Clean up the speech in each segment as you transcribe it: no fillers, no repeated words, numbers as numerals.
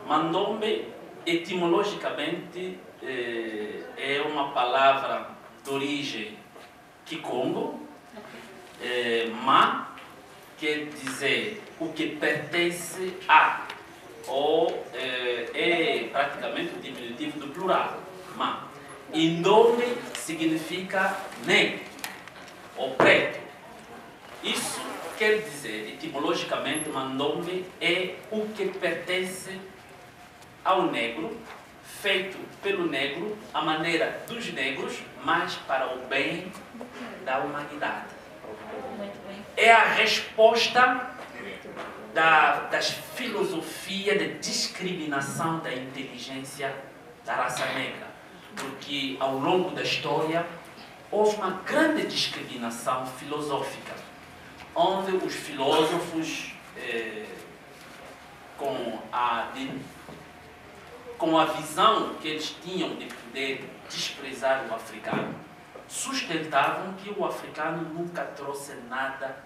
Mandombe, etimologicamente, é uma palavra de origem Kikongo. Ma quer dizer o que pertence a, ou é praticamente o diminutivo do plural, ma. Indombe significa negro ou preto. Isso quer dizer, etimologicamente, mandombe é o que pertence ao negro, feito pelo negro, a maneira dos negros, mas para o bem da humanidade. É a resposta das filosofias de discriminação da inteligência da raça negra, porque ao longo da história houve uma grande discriminação filosófica, onde os filósofos, com a visão que eles tinham de poder desprezar o africano, sustentavam que o africano nunca trouxe nada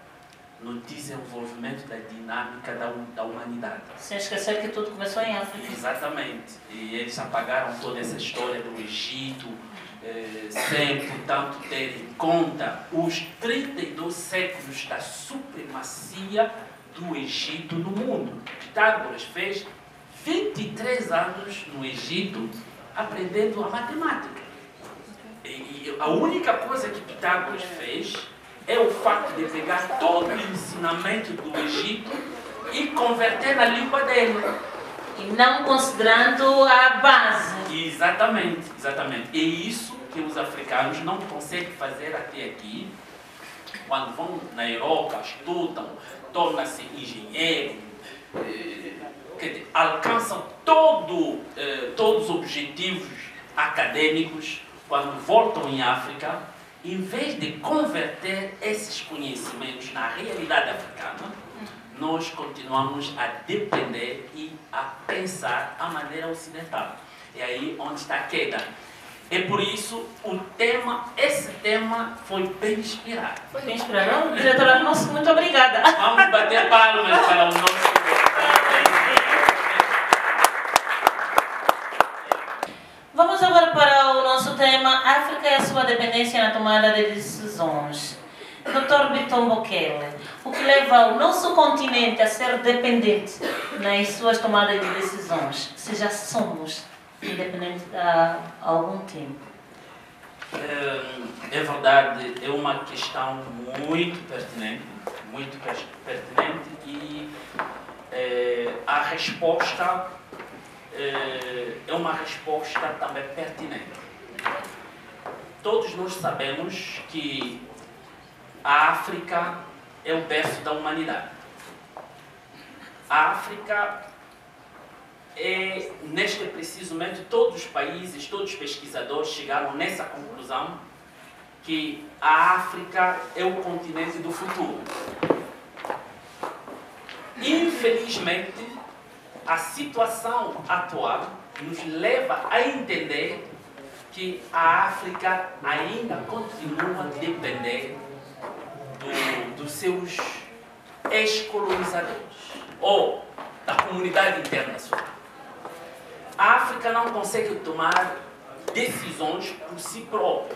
no desenvolvimento da dinâmica da humanidade. Sem esquecer que tudo começou em África. Exatamente. E eles apagaram toda essa história do Egito, sem, portanto, ter em conta os 32 séculos da supremacia do Egito no mundo. Pitágoras fez 23 anos no Egito aprendendo a matemática. E a única coisa que Pitágoras fez é o facto de pegar todo o ensinamento do Egito e converter na língua dele. E não considerando a base. Exatamente, exatamente. É isso que os africanos não conseguem fazer até aqui. Quando vão na Europa, estudam, tornam-se engenheiros, alcançam todos os objetivos acadêmicos. Quando voltam em África, em vez de converter esses conhecimentos na realidade africana, nós continuamos a depender e a pensar a maneira ocidental. É aí onde está a queda. É por isso esse tema foi bem inspirado. Foi bem inspirado? Diretora, nossa, muito obrigada. Vamos bater palmas para o nosso... Vamos agora para o nosso tema, África e a sua dependência na tomada de decisões. Dr. Biton Bokele, o que leva o nosso continente a ser dependente nas suas tomadas de decisões, se já somos independentes há algum tempo? É verdade, é uma questão muito pertinente e a resposta é uma resposta também pertinente. Todos nós sabemos que a África é o berço da humanidade. A África neste preciso momento, todos os países, todos os pesquisadores chegaram nessa conclusão que a África é o continente do futuro. Infelizmente, a situação atual nos leva a entender que a África ainda continua a depender dos seus ex-colonizadores ou da comunidade internacional. A África não consegue tomar decisões por si própria.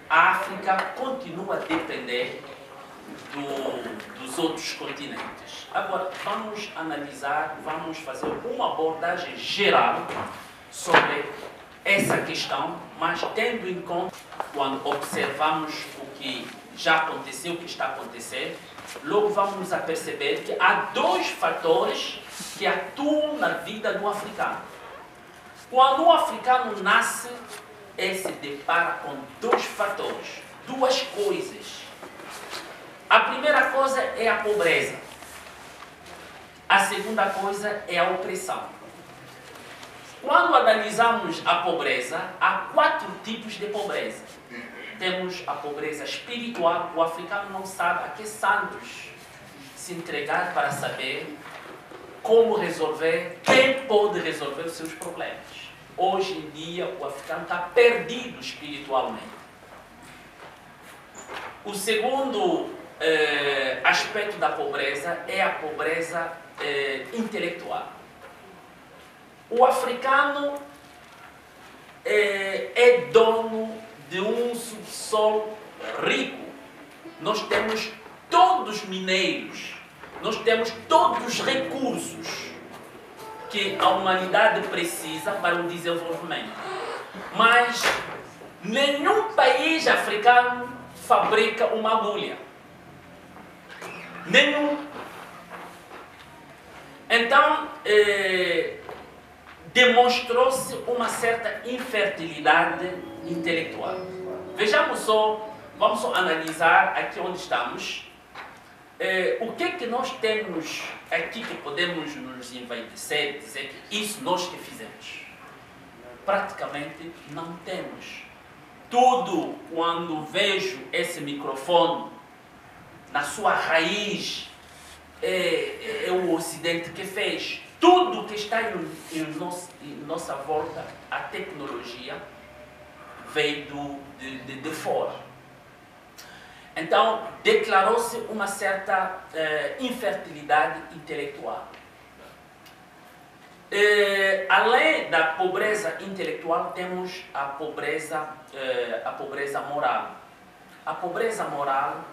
A África continua a depender dos outros continentes. Agora, vamos analisar, vamos fazer uma abordagem geral sobre essa questão, mas tendo em conta, quando observamos o que já aconteceu, o que está acontecendo, logo vamos nos aperceber que há dois fatores que atuam na vida do africano. Quando o africano nasce, ele se depara com dois fatores, duas coisas. A primeira coisa é a pobreza. A segunda coisa é a opressão. Quando analisamos a pobreza, há 4 tipos de pobreza. Temos a pobreza espiritual. O africano não sabe a que santos se entregar para saber como resolver, quem pode resolver os seus problemas. Hoje em dia, o africano está perdido espiritualmente. O segundo aspecto da pobreza é a pobreza intelectual. O africano é dono de um subsolo rico. Nós temos todos os mineiros, nós temos todos os recursos que a humanidade precisa para o desenvolvimento. Mas nenhum país africano fabrica uma agulha. Nenhum. Então, demonstrou-se uma certa infertilidade intelectual. Vejamos só, vamos só analisar aqui onde estamos. O que é que nós temos aqui que podemos nos envaidecer, dizer que isso nós que fizemos? Praticamente não temos. Tudo, quando vejo esse microfone, na sua raiz, é o Ocidente que fez. Tudo que está em nossa volta, a tecnologia, veio de fora. Então, declarou-se uma certa infertilidade intelectual. Além da pobreza intelectual, temos a pobreza moral. A pobreza moral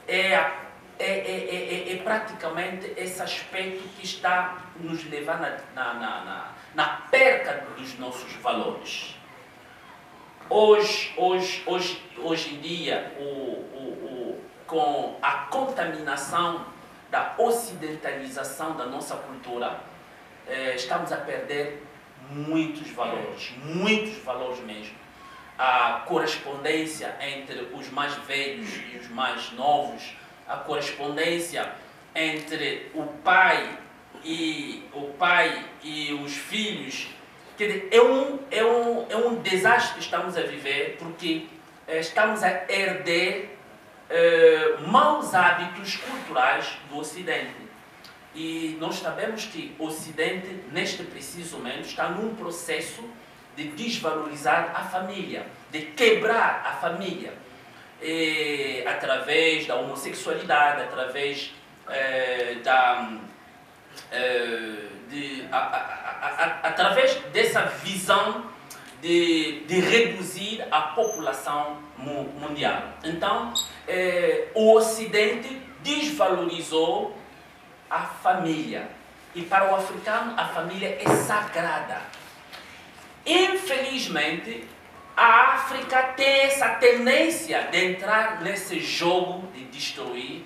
é praticamente esse aspecto que está nos levando na perca dos nossos valores. Hoje em dia, com a contaminação da ocidentalização da nossa cultura, estamos a perder muitos valores mesmo. A correspondência entre os mais velhos e os mais novos, a correspondência entre o pai e os filhos, quer dizer, é um desastre que estamos a viver, porque estamos a herder maus hábitos culturais do Ocidente. E nós sabemos que o Ocidente, neste preciso momento, está num processo de desvalorizar a família, de quebrar a família, através da homossexualidade, através através dessa visão de reduzir a população mundial. Então, o Ocidente desvalorizou a família. E para o africano, a família é sagrada. Infelizmente, a África tem essa tendência de entrar nesse jogo de destruir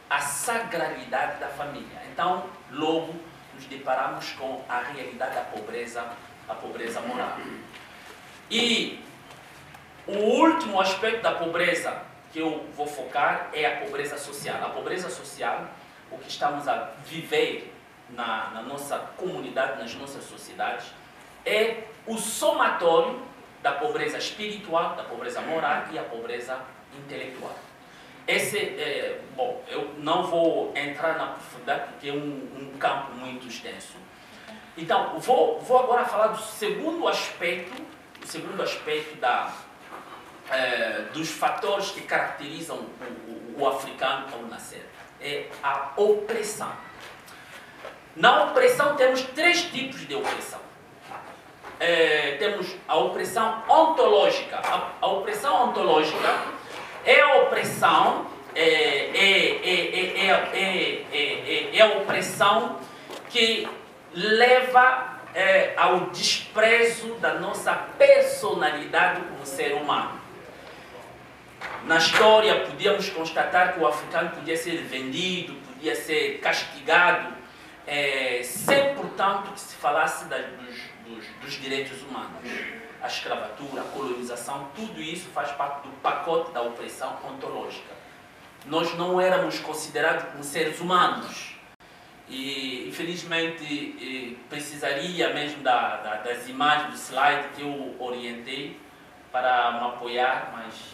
a sacralidade da família. Então, logo nos deparamos com a realidade da pobreza moral. E o último aspecto da pobreza que eu vou focar é a pobreza social. A pobreza social, o que estamos a viver na nossa comunidade, nas nossas sociedades, é o somatório da pobreza espiritual, da pobreza moral e a pobreza intelectual. Bom, eu não vou entrar na profundidade porque é um campo muito extenso. Então, vou agora falar do segundo aspecto, dos fatores que caracterizam o africano ao nascer. É a opressão. Na opressão temos três tipos de opressão. Temos a opressão ontológica. A opressão ontológica é a opressão, a opressão que leva ao desprezo da nossa personalidade como ser humano. Na história podíamos constatar que o africano podia ser vendido, podia ser castigado, sem, portanto, que se falasse dos direitos humanos. A escravatura, a colonização, tudo isso faz parte do pacote da opressão ontológica. Nós não éramos considerados como seres humanos. E, infelizmente, precisaria mesmo das imagens do slide que eu orientei para me apoiar, mas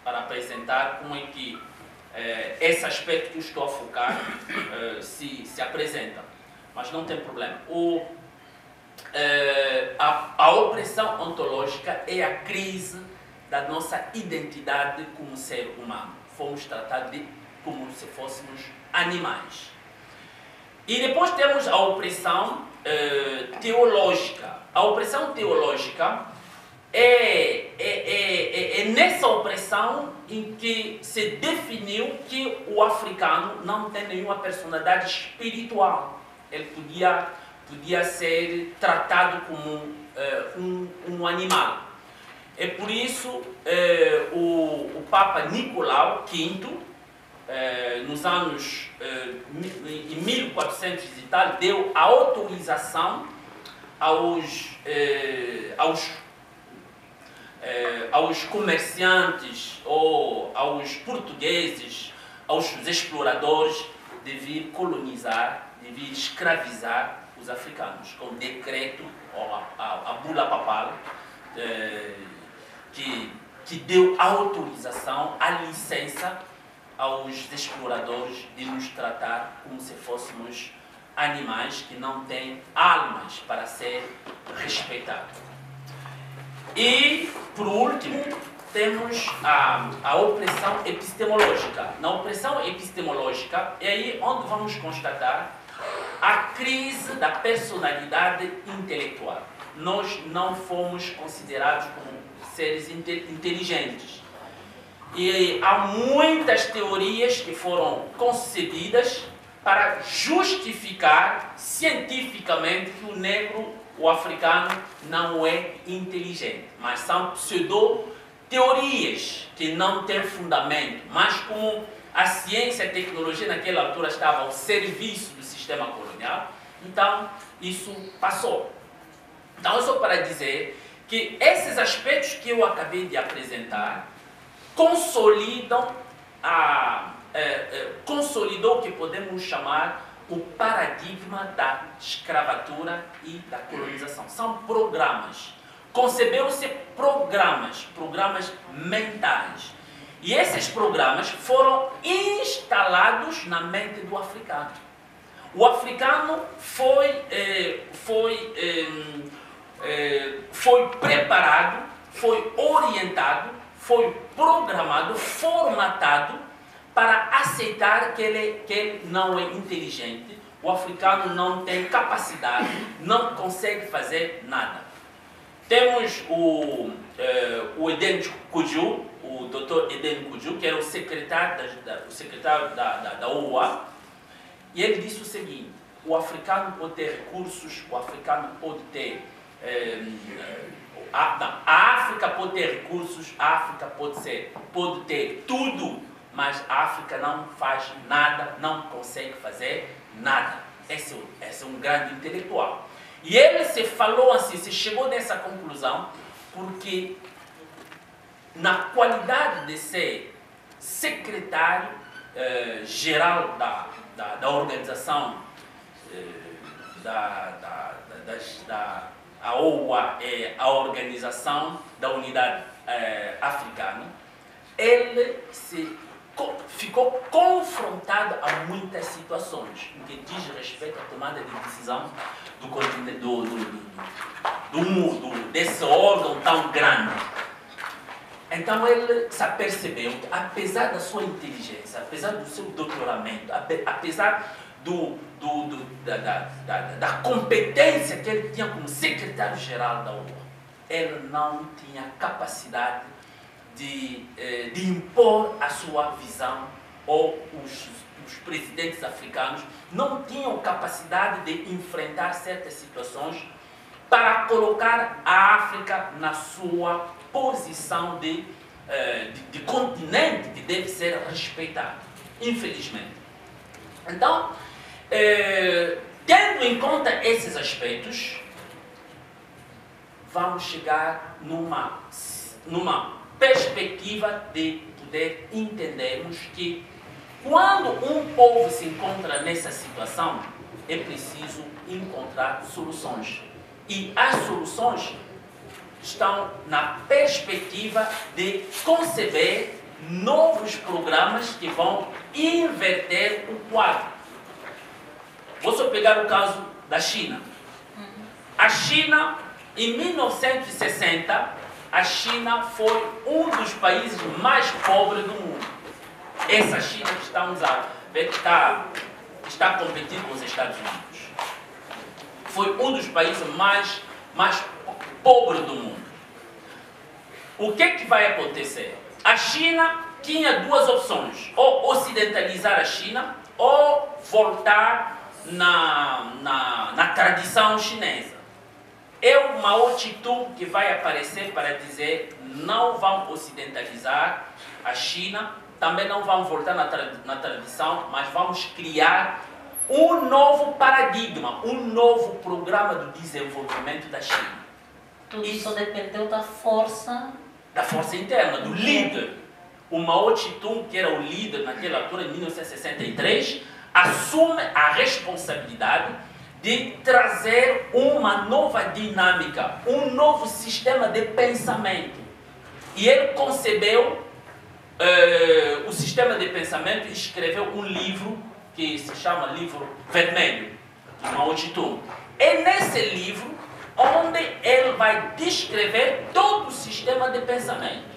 para apresentar como é que esse aspecto que eu estou a focar se apresenta. Mas não tem problema. A opressão ontológica é a crise da nossa identidade como ser humano. Fomos tratados como se fôssemos animais. E depois temos a opressão teológica. A opressão teológica é nessa opressão em que se definiu que o africano não tem nenhuma personalidade espiritual. Ele podia ser tratado como um animal. É por isso o Papa Nicolau V, nos anos em 1400 e tal, deu a autorização aos comerciantes ou aos portugueses, aos exploradores, de vir colonizar, de vir escravizar os africanos, com o decreto, ou a bula papal, que deu autorização, a licença aos exploradores de nos tratar como se fôssemos animais que não têm almas para ser respeitados. E, por último, temos a opressão epistemológica. Na opressão epistemológica é aí onde vamos constatar a crise da personalidade intelectual. Nós não fomos considerados como seres inteligentes. E há muitas teorias que foram concebidas para justificar cientificamente que o negro, o africano, não é inteligente. Mas são pseudo-teorias que não têm fundamento. Mas como a ciência e a tecnologia naquela altura estavam ao serviço do sistema colonial, então isso passou. Então é só para dizer que esses aspectos que eu acabei de apresentar consolidou o que podemos chamar o paradigma da escravatura e da colonização. São programas. Concebeu-se programas mentais. E esses programas foram instalados na mente do africano. O africano foi preparado, foi orientado, foi programado, formatado para aceitar que ele não é inteligente. O africano não tem capacidade, não consegue fazer nada. Temos o Eden Kuju, o Dr. Eden Kuju, que era o secretário da OUA, e ele disse o seguinte: o africano pode ter recursos, o africano pode ter... a África pode ter recursos, a África pode ter tudo, mas a África não faz nada, não consegue fazer nada. Esse é um grande intelectual. E ele se falou assim, se chegou nessa conclusão, porque na qualidade de ser secretário geral da organização a OUA é a Organização da Unidade Africana, ele ficou confrontado a muitas situações em que diz respeito à tomada de decisão do continente, desse órgão tão grande. Então ele se apercebeu que, apesar da sua inteligência, apesar do seu doutoramento, apesar da competência que ele tinha como secretário-geral da ONU, ele não tinha capacidade de impor a sua visão, ou os presidentes africanos não tinham capacidade de enfrentar certas situações para colocar a África na sua posição de continente que deve ser respeitado, infelizmente. Então, tendo em conta esses aspectos, vamos chegar numa perspectiva de poder entendermos que quando um povo se encontra nessa situação, é preciso encontrar soluções. E as soluções estão na perspectiva de conceber novos programas que vão inverter o quadro. Vou só pegar o caso da China. A China, em 1960, a China foi um dos países mais pobres do mundo. Essa China que estamos a ver, que está a competir com os Estados Unidos. Foi um dos países mais pobres do mundo. O que é que vai acontecer? A China tinha duas opções, ou ocidentalizar a China, ou voltar na tradição chinesa. É o Mao Tse-tung que vai aparecer para dizer: não vão ocidentalizar a China, também não vão voltar na tradição, mas vamos criar um novo paradigma, um novo programa de desenvolvimento da China. Tudo isso dependeu da força interna, do líder. O Mao Tse-tung, que era o líder naquela altura, em 1963, assume a responsabilidade de trazer uma nova dinâmica, um novo sistema de pensamento. E ele concebeu o sistema de pensamento e escreveu um livro que se chama Livro Vermelho, de Mao Tse-tung. É nesse livro onde ele vai descrever todo o sistema de pensamento.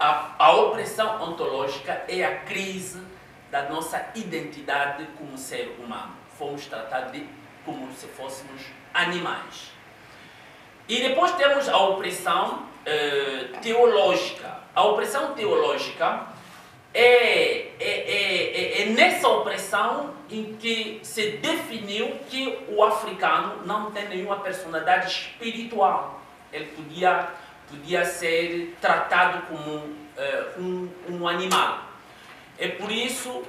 A opressão ontológica é a crise da nossa identidade como ser humano. Fomos tratados como se fôssemos animais. E depois temos a opressão teológica. A opressão teológica é nessa opressão em que se definiu que o africano não tem nenhuma personalidade espiritual. Ele podia ser tratado como um animal. É por isso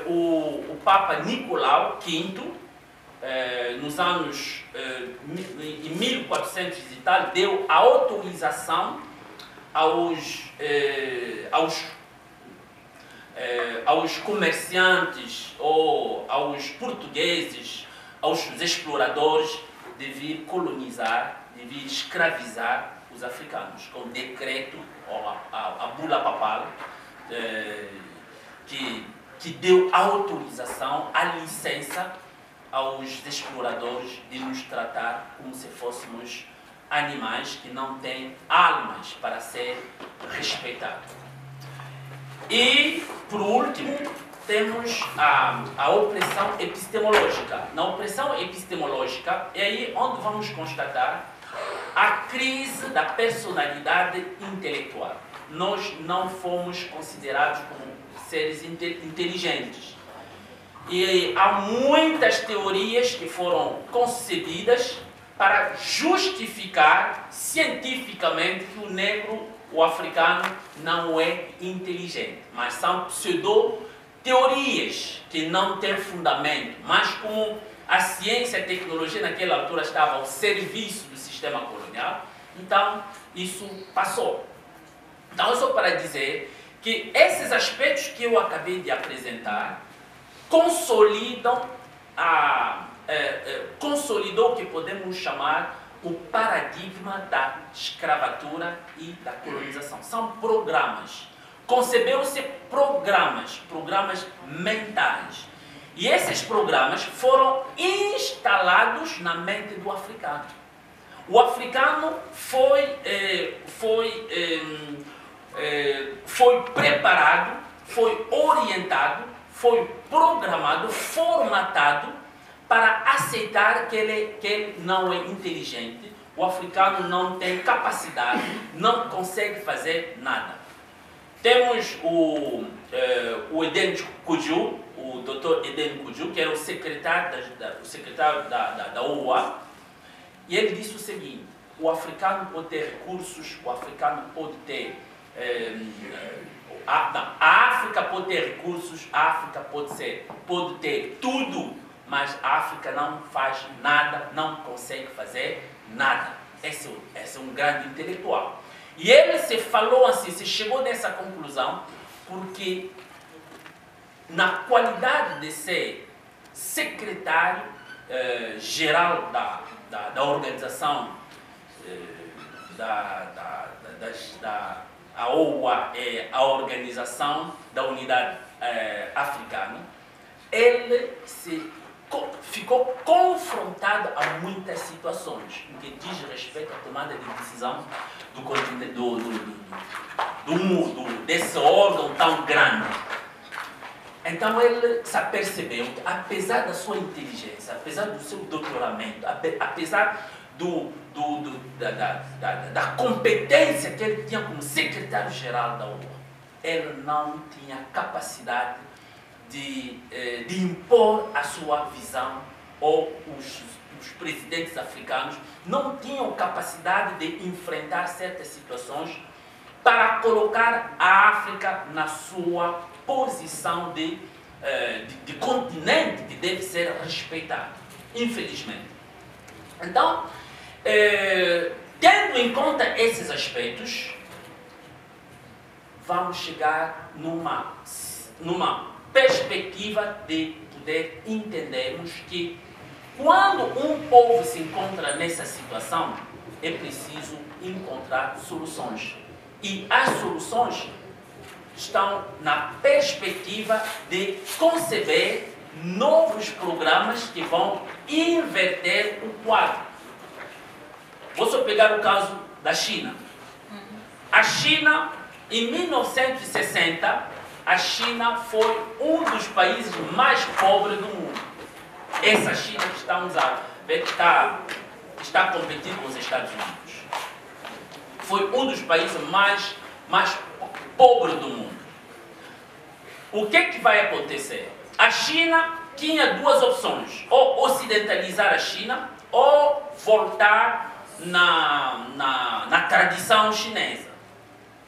o Papa Nicolau V, nos anos em 1400 e tal, deu a autorização aos comerciantes ou aos portugueses, aos exploradores, de vir colonizar, de vir escravizar os africanos, com o decreto, ou a bula papal, que deu autorização, a licença aos exploradores de nos tratar como se fôssemos animais que não têm almas para ser respeitados. E, por último, temos a opressão epistemológica. Na opressão epistemológica é aí onde vamos constatar a crise da personalidade intelectual. Nós não fomos considerados como seres inteligentes. E há muitas teorias que foram concebidas para justificar cientificamente que o negro, o africano, não é inteligente. Mas são pseudo-teorias que não têm fundamento. Mas como a ciência e a tecnologia naquela altura estavam ao serviço do sistema colonial, então isso passou. Então, só para dizer que esses aspectos que eu acabei de apresentar consolidou o que podemos chamar o paradigma da escravatura e da colonização. São programas. Concebeu-se programas mentais. E esses programas foram instalados na mente do africano. O africano foi preparado, foi orientado, foi programado, formatado para aceitar que ele não é inteligente. O africano não tem capacidade, não consegue fazer nada. Temos o Eden Kuju, o Dr. Eden Kuju, que era o secretário da OUA, e ele disse o seguinte: o africano pode ter recursos, o africano pode ter... a África pode ter recursos, a África pode ter tudo, mas a África não faz nada, não consegue fazer nada. Esse é um grande intelectual. E ele se falou assim, se chegou nessa conclusão, porque na qualidade de ser secretário geral da organização a OUA é a Organização da Unidade Africana, ele ficou confrontado a muitas situações no que diz respeito à tomada de decisão desse órgão tão grande. Então ele se apercebeu que, apesar da sua inteligência, apesar do seu doutoramento, apesar da competência que ele tinha como secretário-geral da ONU, ele não tinha capacidade de impor a sua visão, ou os presidentes africanos não tinham capacidade de enfrentar certas situações para colocar a África na sua posição de continente que deve ser respeitado, infelizmente. Então, tendo em conta esses aspectos, vamos chegar numa perspectiva de poder entendermos que quando um povo se encontra nessa situação, é preciso encontrar soluções. E as soluções estão na perspectiva de conceber novos programas que vão inverter o quadro. Vou só pegar o caso da China. A China, em 1960, a China foi um dos países mais pobres do mundo. Essa China que está competindo com os Estados Unidos. Foi um dos países mais pobres do mundo. O que vai acontecer? A China tinha duas opções: ou ocidentalizar a China, ou voltar na tradição chinesa.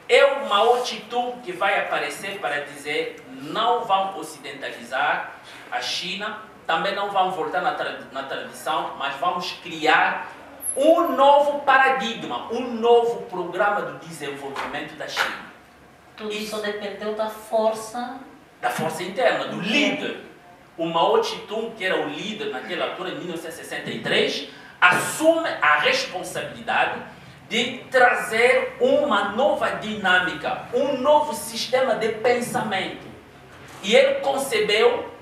É o Mao Tse-tung que vai aparecer para dizer: não vão ocidentalizar a China, também não vão voltar na tradição, mas vamos criar um novo paradigma, um novo programa de desenvolvimento da China. Tudo isso só dependeu da força interna, do líder. O Mao Tse-tung, que era o líder naquela altura, em 1963, assume a responsabilidade de trazer uma nova dinâmica, um novo sistema de pensamento. E ele concebeu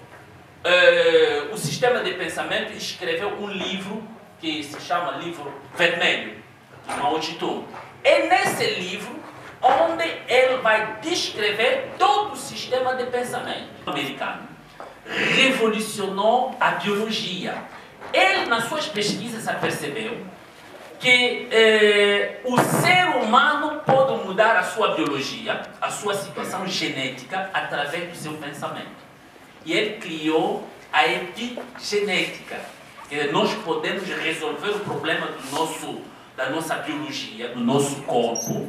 o sistema de pensamento e escreveu um livro que se chama Livro Vermelho, do Mao Tse-tung. É nesse livro onde ele vai descrever todo o sistema de pensamento americano. Revolucionou a biologia. Ele, nas suas pesquisas, percebeu que o ser humano pode mudar a sua biologia, a sua situação genética, através do seu pensamento. E ele criou a epigenética, que nós podemos resolver o problema da nossa biologia, do nosso corpo,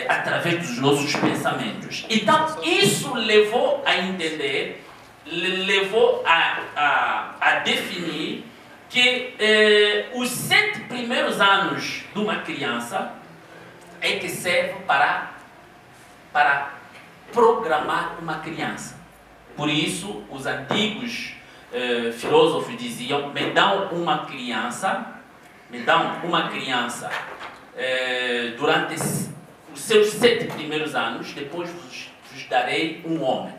através dos nossos pensamentos. Então, isso levou a entender, levou a definir que os 7 primeiros anos de uma criança é que serve para programar uma criança. Por isso, os antigos filósofos diziam: me dão uma criança durante os seus 7 primeiros anos, depois vos darei um homem.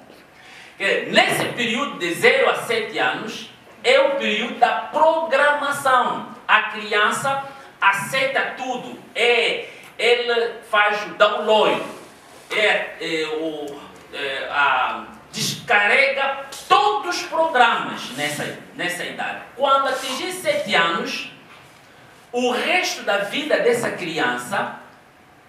Nesse período de 0 a 7 anos, é o período da programação. A criança aceita tudo. Ele faz o download. Descarrega todos os programas nessa idade. Quando atingir 7 anos, o resto da vida dessa criança,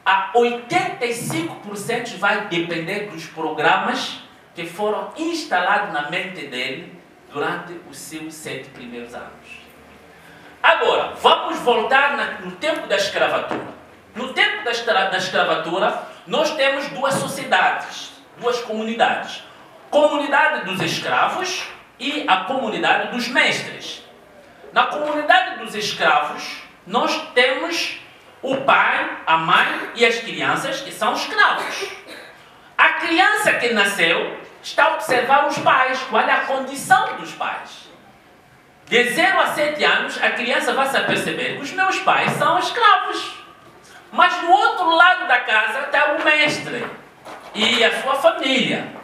a 85% vai depender dos programas que foram instalados na mente dele durante os seus 7 primeiros anos. Agora, vamos voltar no tempo da escravatura. No tempo da escravatura, nós temos duas sociedades, duas comunidades. Comunidade dos escravos e a comunidade dos mestres. Na comunidade dos escravos, nós temos o pai, a mãe e as crianças que são escravos. A criança que nasceu está a observar os pais, qual é a condição dos pais. De 0 a 7 anos, a criança vai se aperceber que os meus pais são escravos. Mas do outro lado da casa está o mestre e a sua família.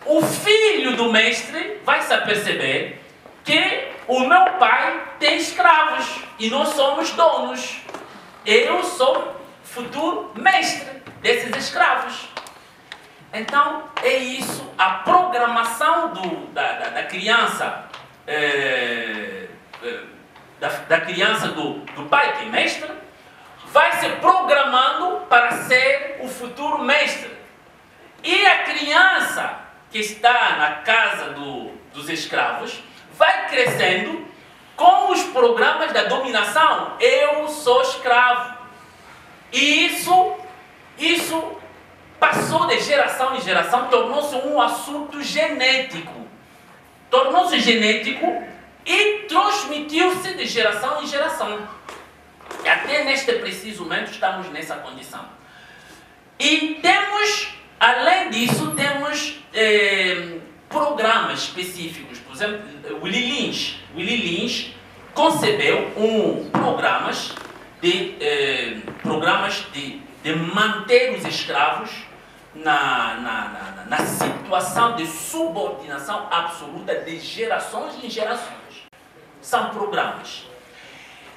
O filho do mestre vai se aperceber que o meu pai tem escravos e nós somos donos. Eu sou futuro mestre desses escravos. Então, é isso, a programação da criança, da criança do pai que é mestre, vai se programando para ser o futuro mestre. E a criança que está na casa dos escravos vai crescendo com os programas da dominação. Eu sou escravo. E isso passou de geração em geração, tornou-se um assunto genético. Tornou-se genético e transmitiu-se de geração em geração. E até neste preciso momento estamos nessa condição. E temos, além disso, temos programas específicos. Por exemplo, Willy Lynch concebeu programas de manter os escravos na situação de subordinação absoluta de gerações em gerações. São programas.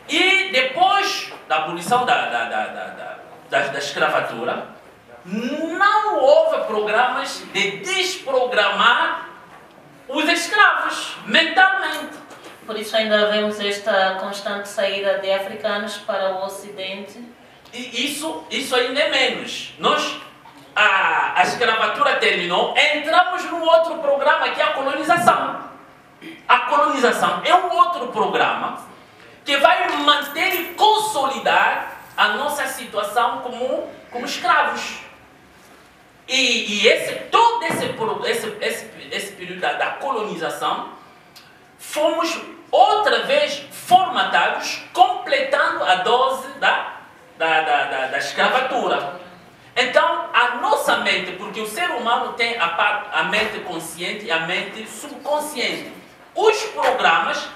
E depois da abolição da escravatura, não houve programas de desprogramar os escravos mentalmente. Por isso ainda vemos esta constante saída de africanos para o Ocidente. E isso ainda é menos. A escravatura terminou, entramos num outro programa que é a colonização. A colonização é um outro programa que vai manter e consolidar a nossa situação como escravos. E todo esse período da colonização, fomos outra vez formatados, completando a dose da escravatura. Então, a nossa mente, porque o ser humano tem a mente consciente e a mente subconsciente. Os programas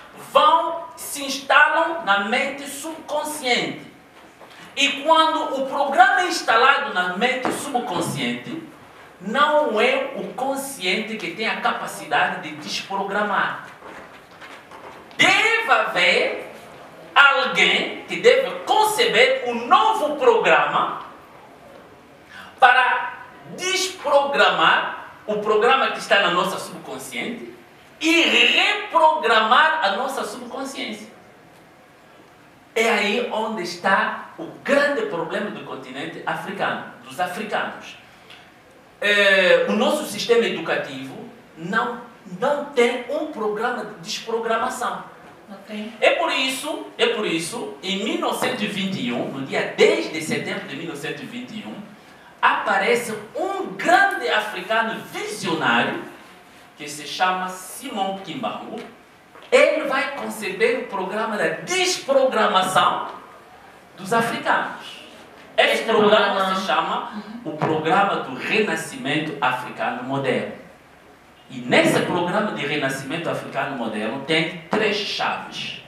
se instalam na mente subconsciente. E quando o programa é instalado na mente subconsciente, não é o consciente que tem a capacidade de desprogramar. Deve haver alguém que deve conceber um novo programa para desprogramar o programa que está na nossa subconsciente e reprogramar a nossa subconsciência. É aí onde está o grande problema do continente africano, dos africanos. O nosso sistema educativo não tem um programa de desprogramação. Okay. É por isso, em 1921, no dia 10 de setembro de 1921, aparece um grande africano visionário que se chama Simon Kimbangu. Ele vai conceber o programa da desprogramação dos africanos. Esse programa se chama o Programa do Renascimento Africano Moderno. E nesse programa de Renascimento Africano Moderno tem 3 chaves.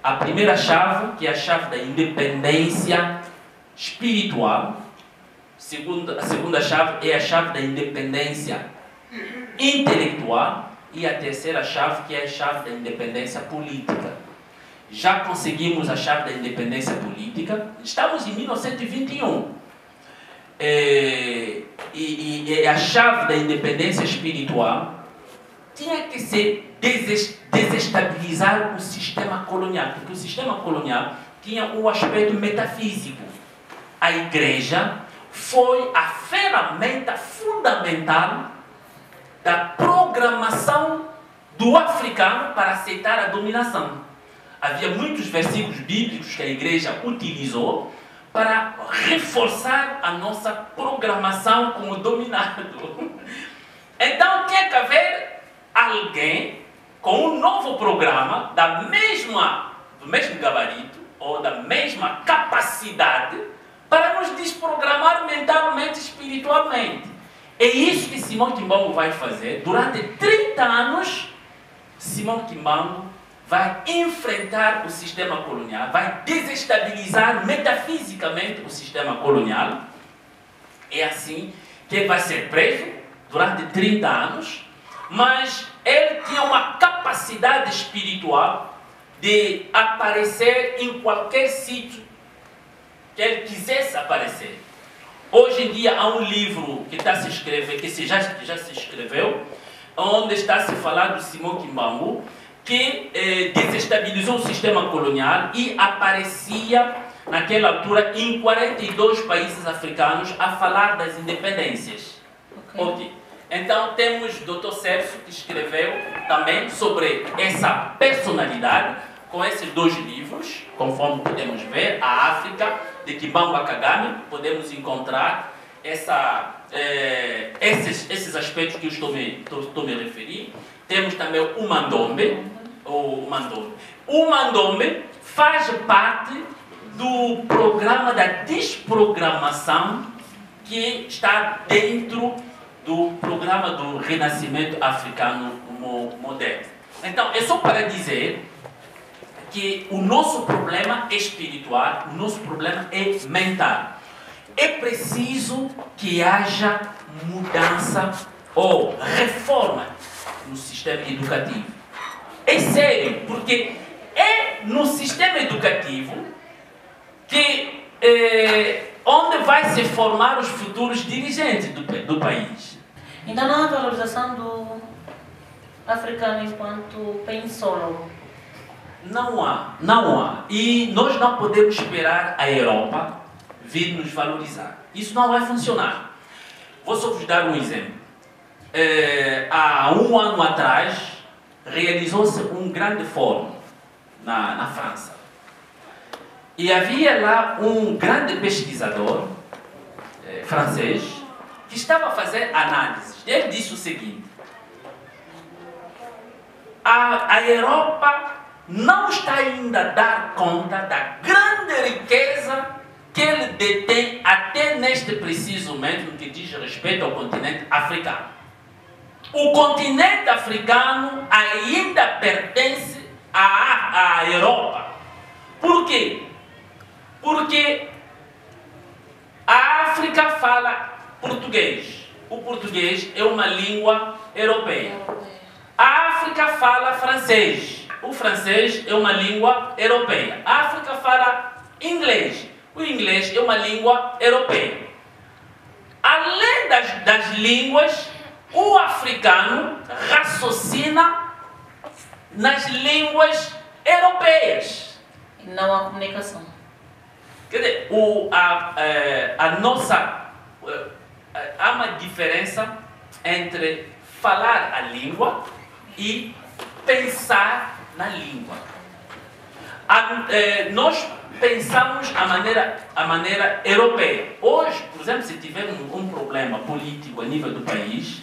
A primeira chave, que é a chave da independência espiritual. A segunda chave é a chave da independência intelectual. E a terceira chave, que é a chave da independência política. Já conseguimos a chave da independência política. Estamos em 1921. E a chave da independência espiritual tinha que ser desestabilizar o sistema colonial. Porque o sistema colonial tinha um aspecto metafísico. A igreja foi a ferramenta fundamental da programação do africano para aceitar a dominação. Havia muitos versículos bíblicos que a igreja utilizou para reforçar a nossa programação como dominado. Então tinha que haver alguém com um novo programa do mesmo gabarito ou da mesma capacidade para nos desprogramar mentalmente e espiritualmente. É isso que Simon Kimbangu vai fazer. Durante 30 anos, Simon Kimbangu vai enfrentar o sistema colonial, vai desestabilizar metafisicamente o sistema colonial. É assim que ele vai ser preso durante 30 anos, mas ele tinha uma capacidade espiritual de aparecer em qualquer sítio que ele quisesse aparecer. Hoje em dia há um livro que está a se escrever, que já se escreveu, onde está a se falar do Simão Kimbangu, que desestabilizou o sistema colonial e aparecia naquela altura em 42 países africanos a falar das independências. Okay. Então temos o Dr. Sérgio, que escreveu também sobre essa personalidade, com esses 2 livros, conforme podemos ver, a África, de Kimbangu Kagame, podemos encontrar esses aspectos que eu estou me referindo. Temos também o Mandombe. O Mandombe faz parte do programa da desprogramação que está dentro do programa do Renascimento Africano Moderno. Então, é só para dizer que o nosso problema é espiritual, o nosso problema é mental. É preciso que haja mudança ou reforma no sistema educativo. É sério, porque é no sistema educativo que onde vai se formar os futuros dirigentes do país. Então não há valorização do africano enquanto pensólogo? Não há. E nós não podemos esperar a Europa vir nos valorizar. Isso não vai funcionar. Vou só vos dar um exemplo. Há um ano atrás, realizou-se um grande fórum na França. E havia lá um grande pesquisador francês que estava a fazer análises. Ele disse o seguinte: a Europa não está ainda a dar conta da grande riqueza que ele detém até neste preciso momento no que diz respeito ao continente africano. O continente africano ainda pertence à Europa. Por quê? Porque a África fala português. O português é uma língua europeia. A África fala francês. O francês é uma língua europeia. A África fala inglês. O inglês é uma língua europeia. Além das línguas, o africano raciocina nas línguas europeias. Não há comunicação. Quer dizer, há uma diferença entre falar a língua e pensar na língua. Nós pensamos a maneira europeia. Hoje, por exemplo, se tivermos um problema político a nível do país,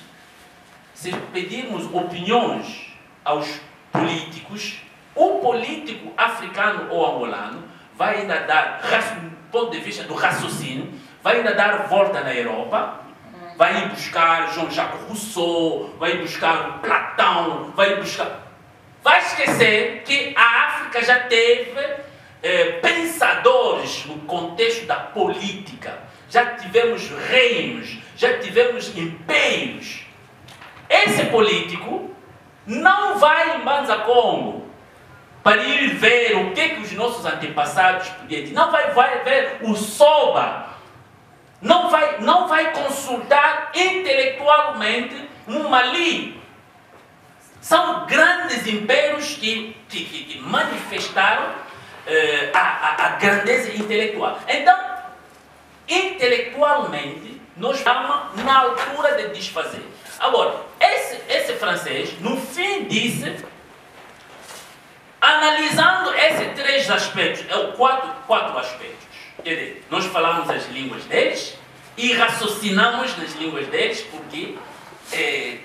se pedirmos opiniões aos políticos, o político africano ou angolano vai ainda dar, do ponto de vista do raciocínio, vai ainda dar volta na Europa, vai ir buscar Jean-Jacques Rousseau, vai ir buscar Platão, vai esquecer que a África já teve pensadores no contexto da política. Já tivemos reinos, já tivemos impérios. Esse político não vai em Banza Congo para ir ver o que os nossos antepassados podiam dizer. Não vai ver o Soba. Não vai consultar intelectualmente um Mali. São grandes impérios que manifestaram a grandeza intelectual. Então, intelectualmente, nós estamos na altura de desfazer. Agora, esse francês, no fim, disse, analisando esses 3 aspectos, quatro aspectos. Quer dizer, nós falamos as línguas deles e raciocinamos nas línguas deles, porque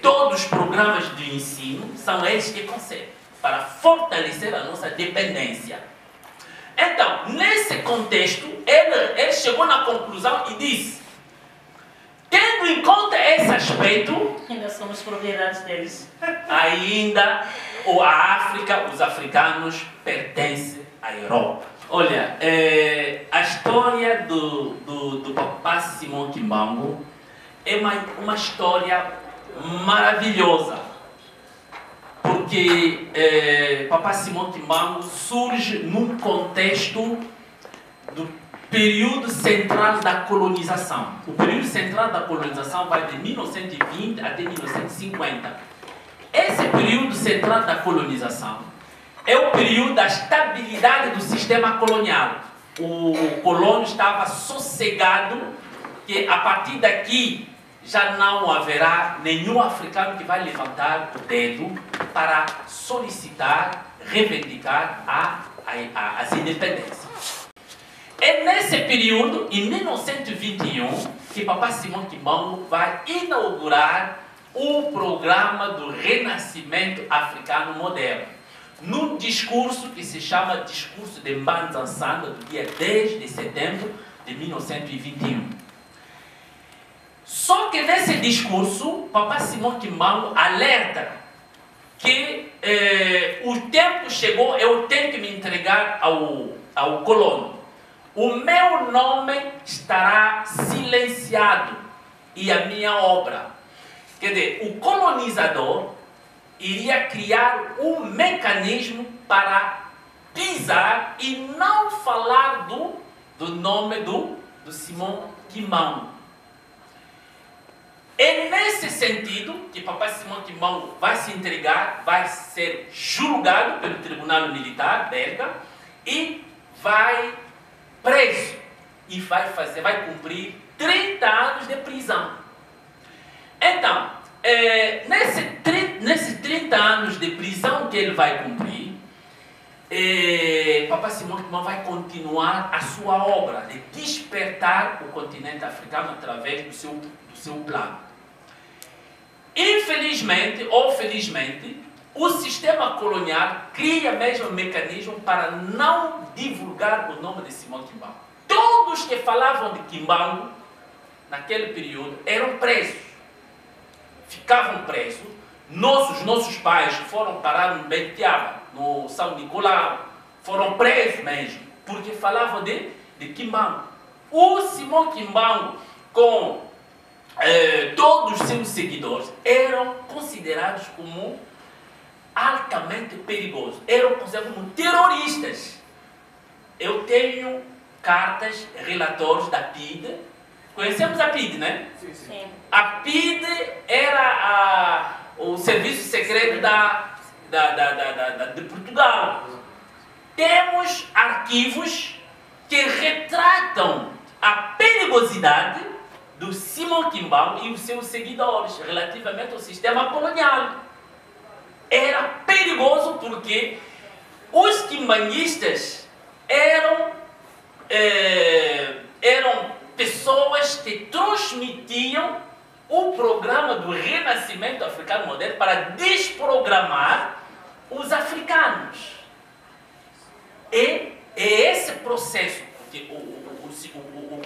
todos os programas de ensino são eles que concebem, para fortalecer a nossa dependência. Então, nesse contexto, ele chegou na conclusão e disse, tendo em conta esse aspecto, ainda somos propriedades deles. Ainda a África, os africanos pertencem à Europa. Olha, a história do Papá Simão Kimbangu é uma história maravilhosa, porque Papá Simão Kimbangu surge num contexto período central da colonização. O período central da colonização vai de 1920 até 1950. Esse período central da colonização é o período da estabilidade do sistema colonial. O colônio estava sossegado que a partir daqui já não haverá nenhum africano que vai levantar o dedo para solicitar, reivindicar as independências. É nesse período, em 1921, que Papai Simão Kimbangu vai inaugurar o programa do Renascimento Africano Moderno, num discurso que se chama Discurso de Mbanza-Nsanda, do dia 10 de setembro de 1921. Só que nesse discurso, Papai Simão Kimbangu alerta que o tempo chegou, eu tenho que me entregar ao colono. O meu nome estará silenciado e a minha obra. Quer dizer, o colonizador iria criar um mecanismo para pisar e não falar do nome do Simão Kimbangu. É nesse sentido que Papai Simão Kimbangu vai se entregar, vai ser julgado pelo Tribunal Militar belga e vai preso e vai cumprir 30 anos de prisão. Então, nesses 30 anos de prisão que ele vai cumprir, Papai Simão Kimbangu vai continuar a sua obra de despertar o continente africano através do seu plano. Infelizmente ou felizmente, o sistema colonial cria mesmo um mecanismo para não divulgar o nome de Simão Kimbangu. Todos que falavam de Kimbangu naquele período eram presos, ficavam presos. Nossos pais foram parar no Betiaba, no São Nicolau, foram presos mesmo, porque falavam de Kimbangu. O Simão Kimbangu, com todos os seus seguidores, eram considerados como altamente perigosos, eram considerados como terroristas. Eu tenho cartas, relatórios da PIDE. Conhecemos a PIDE, né? Sim. A PIDE era o serviço secreto de Portugal. Temos arquivos que retratam a perigosidade do Simão Kimbangu e os seus seguidores relativamente ao sistema colonial. Era perigoso porque os quimbanguistas eram pessoas que transmitiam o programa do Renascimento Africano Moderno para desprogramar os africanos. E é esse processo que o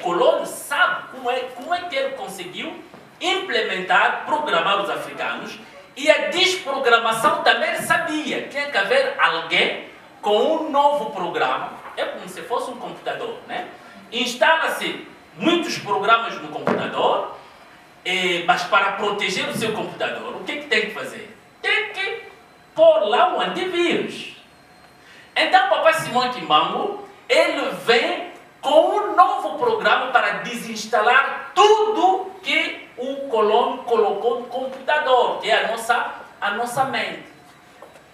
colono sabe como é que ele conseguiu implementar, programar os africanos, e a desprogramação também ele sabia. Tinha que haver alguém com um novo programa, é como se fosse um computador, né? Instala-se muitos programas no computador, mas para proteger o seu computador, o que tem que fazer? Tem que pôr lá um antivírus. Então, Papai Simão Kimbangu, ele vem com um novo programa para desinstalar tudo que o colono colocou no computador, que é a nossa mente.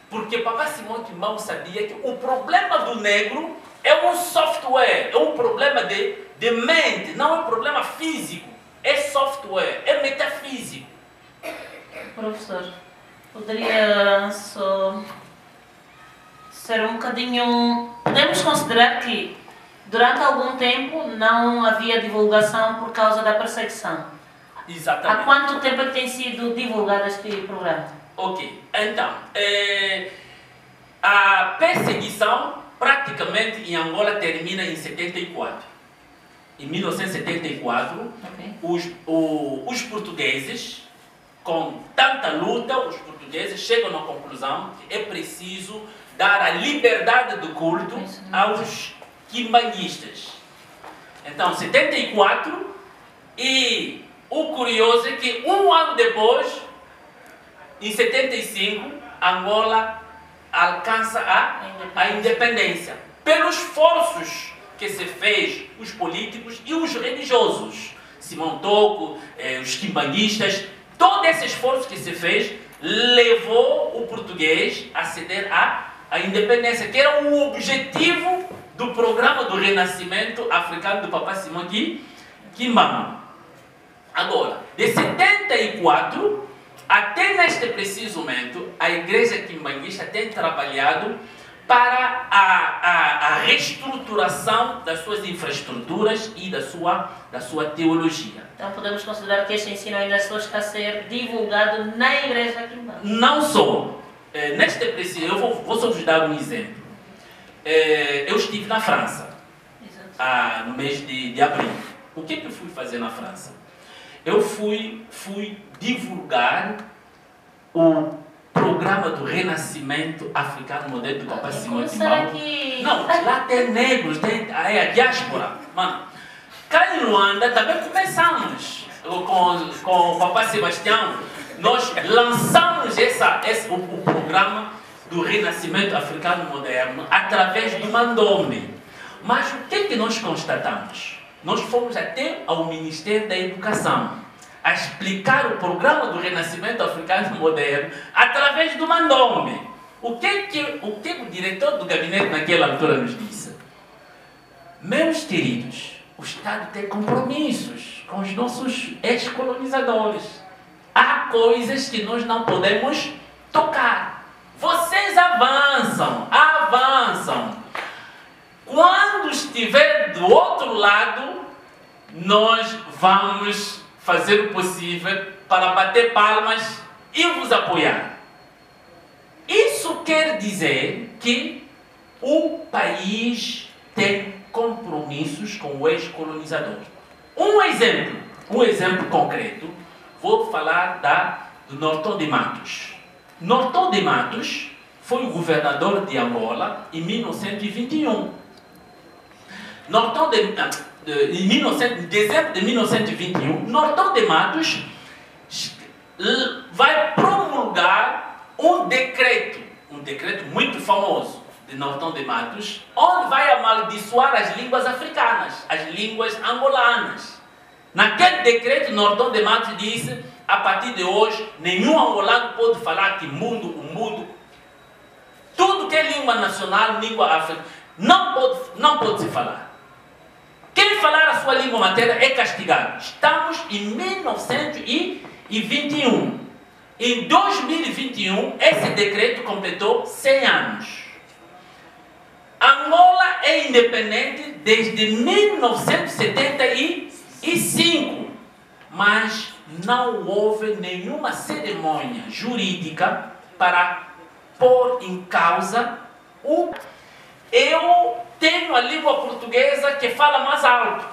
Porque Papai Simão Kimbangu sabia que o problema do negro é um software, é um problema de mente, não é um problema físico, é software, é metafísico. Professor, poderia só ser um bocadinho... Podemos considerar que durante algum tempo não havia divulgação por causa da perseguição. Exatamente. Há quanto tempo é que tem sido divulgado este programa? Ok, então, a perseguição praticamente em Angola termina em 74. Em 1974, okay, os portugueses, com tanta luta, os portugueses chegam à conclusão que é preciso dar a liberdade do culto aos quimbanguistas. Então, 74, e o curioso é que um ano depois, em 75, Angola alcança a independência. Pelos esforços que se fez, os políticos e os religiosos. Simão Toko, os quimbanguistas, todo esse esforço que se fez levou o português a ceder à independência, que era o objetivo do programa do renascimento africano do Papa Simão Kimbangu. Agora, de 74 até neste preciso momento, a igreja quimbanguista tem trabalhado para a reestruturação das suas infraestruturas e da sua teologia. Então podemos considerar que este ensino ainda só está a ser divulgado na igreja quimbangu? Não só. Neste preciso, eu vou só vos dar um exemplo. Eu estive na França, no mês de abril. O que eu fui fazer na França? Eu fui divulgar o programa do renascimento africano moderno do Papa Simão Kimbangu. Não, lá tem negros, tem a diáspora. Mano, cá em Luanda também começamos com o Papa Sebastião. Nós lançamos o programa do renascimento africano moderno através do Mandome. Mas o que nós constatamos? Nós fomos até ao Ministério da Educação a explicar o programa do renascimento africano moderno através do Mandome. O que o diretor do gabinete naquela altura nos disse? Meus queridos, o Estado tem compromissos com os nossos ex-colonizadores. Há coisas que nós não podemos tocar. Vocês avançam. Quando estiver do outro lado, nós vamos fazer o possível para bater palmas e vos apoiar. Isso quer dizer que o país tem compromissos com o ex-colonizador. Um exemplo concreto, vou falar do Norton de Matos. Norton de Matos foi o governador de Angola em 1921. Em dezembro de 1921, Norton de Matos vai promulgar um decreto muito famoso de Norton de Matos, onde vai amaldiçoar as línguas africanas, as línguas angolanas. Naquele decreto, Norton de Matos disse: a partir de hoje, nenhum angolano pode falar que o mundo, tudo que é língua nacional, língua africana, não pode se falar. Quem falar a sua língua materna é castigado. Estamos em 1921. Em 2021, esse decreto completou 100 anos. Angola é independente desde 1975, mas não houve nenhuma cerimônia jurídica para pôr em causa Eu tenho a língua portuguesa que fala mais alto.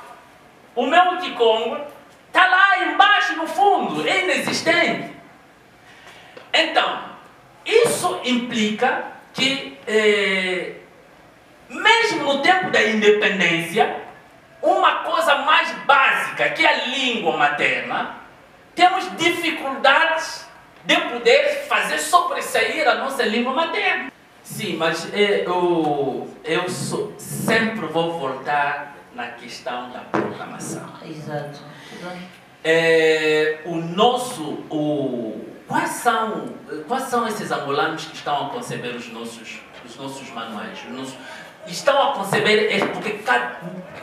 O meu Kikongo está lá embaixo no fundo, é inexistente. Então, isso implica que, mesmo no tempo da independência, uma coisa mais básica, que é a língua materna, temos dificuldades de poder fazer sobressair a nossa língua materna. Sim, mas eu sempre vou voltar na questão da programação. Exato. Quais são esses angolanos que estão a conceber os nossos manuais? Estão a conceber, porque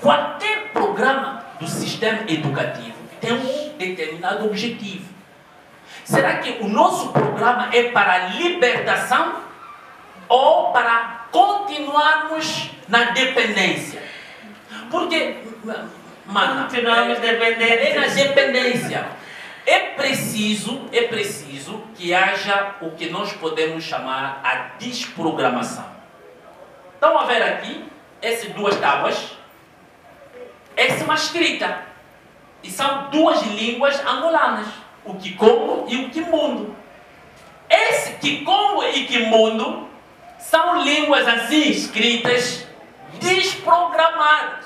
qualquer programa do sistema educativo tem um determinado objetivo. Será que o nosso programa é para a libertação ou para continuarmos na dependência? Porque, continuamos dependentes. É na dependência. É preciso que haja o que nós podemos chamar a desprogramação. Estão a ver aqui essas duas tábuas? Essa é uma escrita. E são duas línguas angolanas, o Kikongo e o Kimbundu. Esse Kikongo e Kimbundu são línguas assim escritas, desprogramadas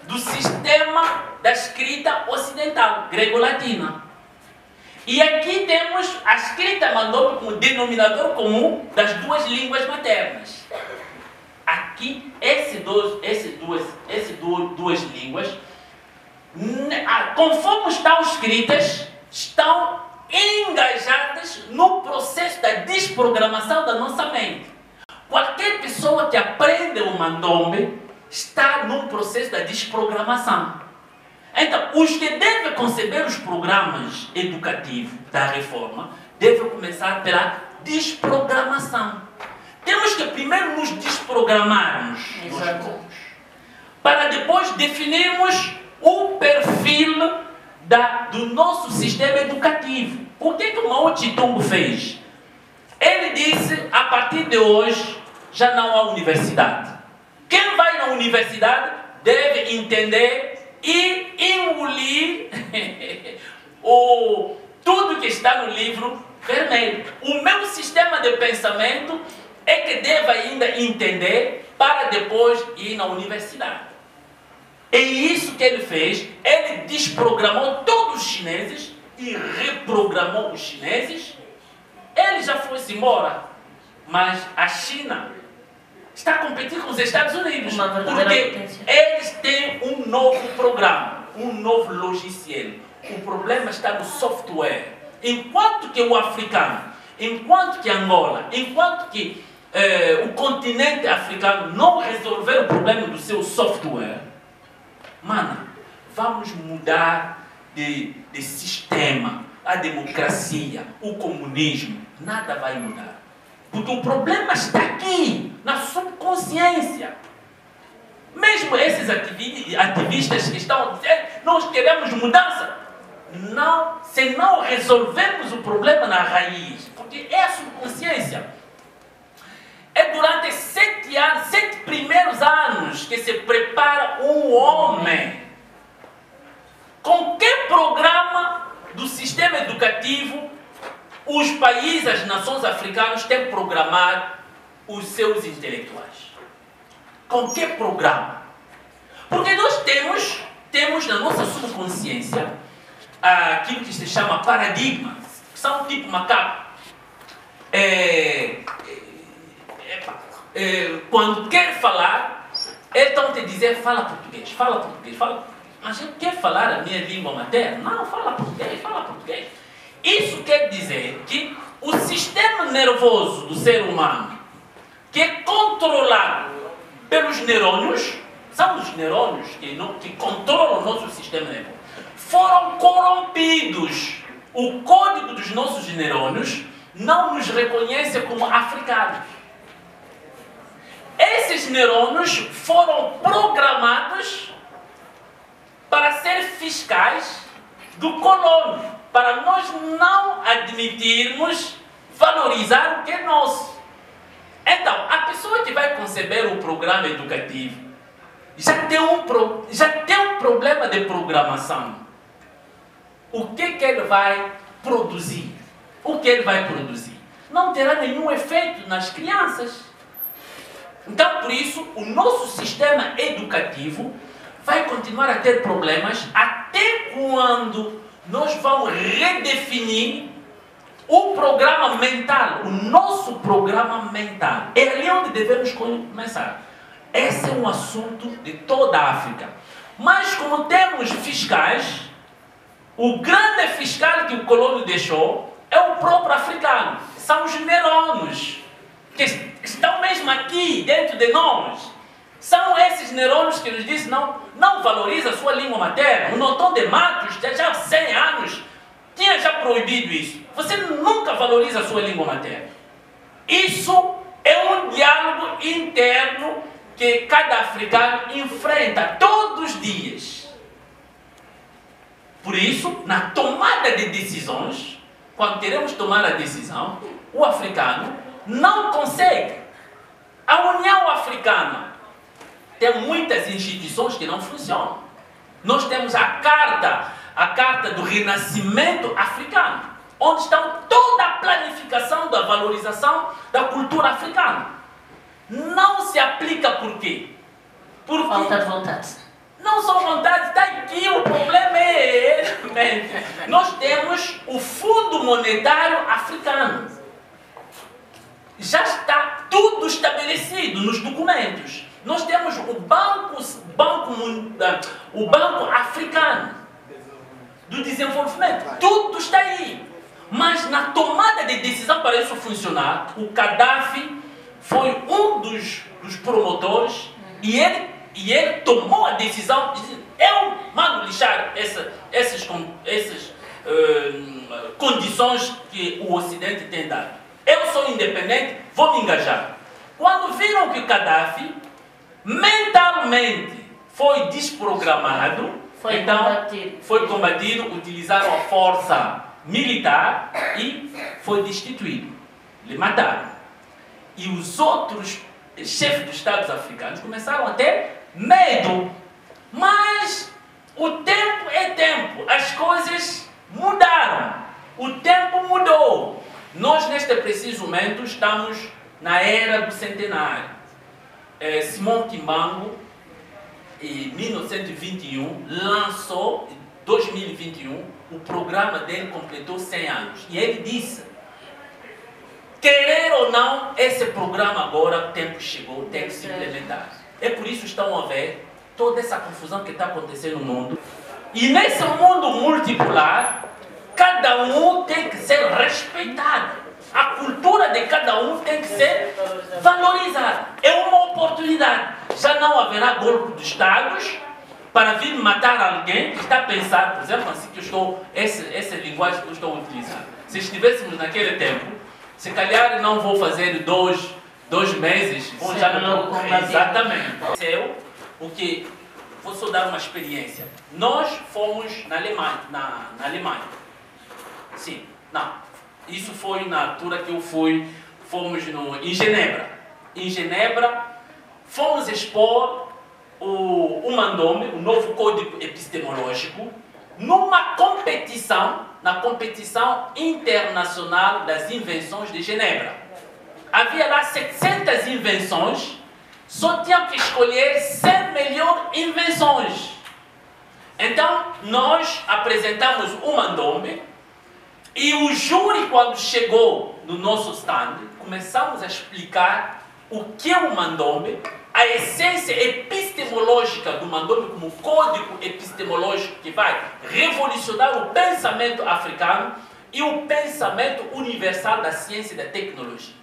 do sistema da escrita ocidental, grego-latina. E aqui temos a escrita mandou como denominador comum das duas línguas maternas. A aqui, essas duas línguas, conforme estão escritas, estão engajadas no processo da desprogramação da nossa mente. Qualquer pessoa que aprende o mandombe está num processo da desprogramação. Então, os que devem conceber os programas educativos da reforma devem começar pela desprogramação. Temos que primeiro nos desprogramarmos para depois definirmos o perfil do nosso sistema educativo. O que o Mao Tse-tung fez? Ele disse, a partir de hoje, já não há universidade. Quem vai na universidade deve entender e engolir tudo que está no livro vermelho. O meu sistema de pensamento é que deve ainda entender para depois ir na universidade. É isso que ele fez. Ele desprogramou todos os chineses e reprogramou os chineses. Ele já foi-se embora, mas a China está a competir com os Estados Unidos, porque eles têm um novo programa, um novo logiciel. O problema está no software. Enquanto que o africano, enquanto que Angola, enquanto que o continente africano não resolver o problema do seu software, mano, vamos mudar de sistema. A democracia, o comunismo, nada vai mudar. Porque o problema está aqui, na subconsciência. Mesmo esses ativistas que estão a dizer, nós queremos mudança. Não, se não resolvermos o problema na raiz, porque é a subconsciência. É durante 7 primeiros anos que se prepara um homem. Com que programa do sistema educativo os países, as nações africanas têm programado os seus intelectuais? Com que programa? Porque nós temos na nossa subconsciência aquilo que se chama paradigmas, que são tipo macaco. Quando quer falar, eles estão te dizer, fala português, fala português, fala português. Mas eu quero falar a minha língua materna? Não, fala português, fala português. Isso quer dizer que o sistema nervoso do ser humano, que é controlado pelos neurônios, são os neurônios que controlam o nosso sistema nervoso, foram corrompidos. O código dos nossos neurônios não nos reconhece como africanos. Esses neurônios foram programados para ser fiscais do colono, para nós não admitirmos valorizar o que é nosso. Então, a pessoa que vai conceber o programa educativo já tem um problema de programação. O que ele vai produzir? O que ele vai produzir? Não terá nenhum efeito nas crianças. Então, por isso, o nosso sistema educativo vai continuar a ter problemas até quando nós vamos redefinir o programa mental, o nosso programa mental. É ali onde devemos começar. Esse é um assunto de toda a África. Mas como temos fiscais, o grande fiscal que o colônia deixou é o próprio africano. São os neurônios que estão mesmo aqui dentro de nós. São esses neurônios que nos dizem não valoriza a sua língua materna. O Notão de Matos, já há 100 anos, tinha já proibido isso. Você nunca valoriza a sua língua materna. Isso é um diálogo interno que cada africano enfrenta todos os dias. Por isso, na tomada de decisões, quando queremos tomar a decisão, o africano não consegue. A União Africana tem muitas instituições que não funcionam. Nós temos a carta do renascimento africano, onde está toda a planificação da valorização da cultura africana. Não se aplica por quê? Porque falta de vontade. Não só vontade, está aqui, o problema é nós temos o Fundo Monetário Africano. Já está tudo estabelecido nos documentos. Nós temos o Banco Africano do Desenvolvimento. Tudo está aí. Mas na tomada de decisão para isso funcionar, o Gaddafi foi um dos promotores e ele tomou a decisão de dizer, eu mando lixar essas condições que o Ocidente tem dado. Eu sou independente, vou me engajar. Quando viram que o Gaddafi mentalmente foi desprogramado, foi combatido, utilizaram a força militar e foi destituído. Lhe mataram. E os outros chefes dos Estados africanos começaram a ter medo. Mas o tempo é tempo. As coisas mudaram. O tempo mudou. Nós, neste preciso momento, estamos na era do centenário. Simão Kimbangu, em 1921, lançou, em 2021, o programa dele completou 100 anos. E ele disse, querer ou não, esse programa agora, o tempo chegou, tem que se implementar. É por isso que estão a ver toda essa confusão que está acontecendo no mundo. E nesse mundo multipolar, cada um tem que ser respeitado. A cultura de cada um tem que ser valorizada. É uma oportunidade. Já não haverá golpe de Estados para vir matar alguém que está a pensar, por exemplo, assim que eu estou, essa linguagem que eu estou utilizando. Se estivéssemos naquele tempo, se calhar não vou fazer dois meses, já não estou. Exatamente. O que vou só dar uma experiência. Nós fomos na Alemanha. Sim, não. Isso foi na altura que eu fui, fomos em Genebra. Em Genebra, fomos expor o Mandome, o novo código epistemológico, numa competição, na competição internacional das invenções de Genebra. Havia lá 700 invenções, só tinham que escolher 100 melhores invenções. Então, nós apresentamos o Mandome, e o júri, quando chegou no nosso stand, começamos a explicar o que é o Mandome, a essência epistemológica do Mandome como código epistemológico que vai revolucionar o pensamento africano e o pensamento universal da ciência e da tecnologia.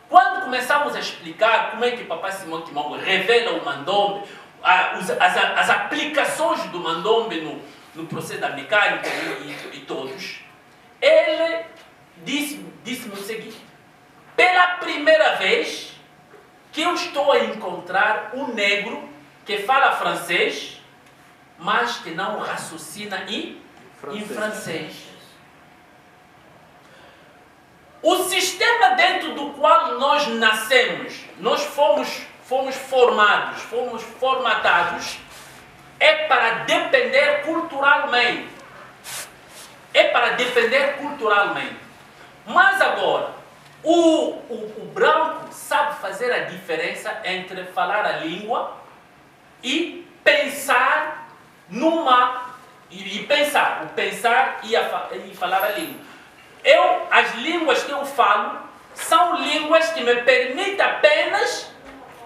Quando começamos a explicar como é que Papai Simão Kimbangu revela o Mandome, as aplicações do Mandome no processo da mecânica e todos, ele disse-me o seguinte: pela primeira vez que eu estou a encontrar um negro que fala francês, mas que não raciocina em francês. O sistema dentro do qual nós nascemos, nós fomos formados, fomos formatados, é para depender culturalmente. Mas agora, o branco sabe fazer a diferença entre falar a língua e pensar o pensar e falar a língua. As línguas que eu falo são línguas que me permitem apenas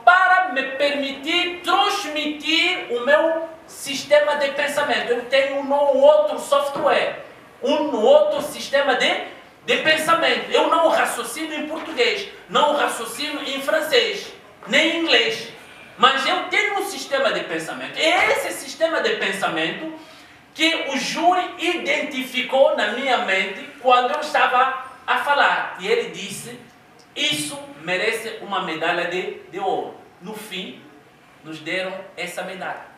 para me permitir transmitir o meu sistema de pensamento. Eu tenho um outro software, um outro sistema de pensamento. Eu não raciocino em português, não raciocino em francês, nem em inglês. Mas eu tenho um sistema de pensamento. É esse sistema de pensamento que o júri identificou na minha mente quando eu estava a falar. E ele disse, isso merece uma medalha de ouro. No fim, nos deram essa medalha.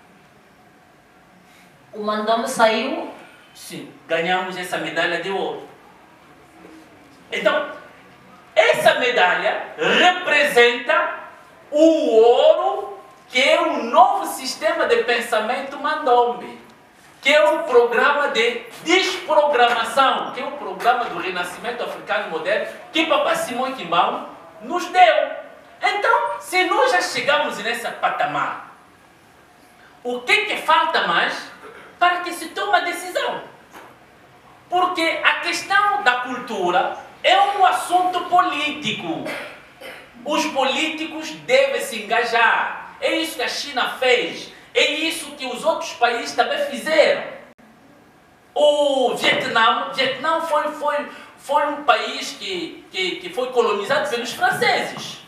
O Mandome saiu? Sim, ganhamos essa medalha de ouro. Então, essa medalha representa o ouro, que é o novo sistema de pensamento Mandome, que é o programa de desprogramação, que é o programa do Renascimento Africano Moderno, que Papai Simão Kimbangu nos deu. Então, se nós já chegamos nessa patamar, o que falta mais para que se tome a decisão? Porque a questão da cultura é um assunto político. Os políticos devem se engajar. É isso que a China fez. É isso que os outros países também fizeram. O Vietnã foi um país que foi colonizado pelos franceses.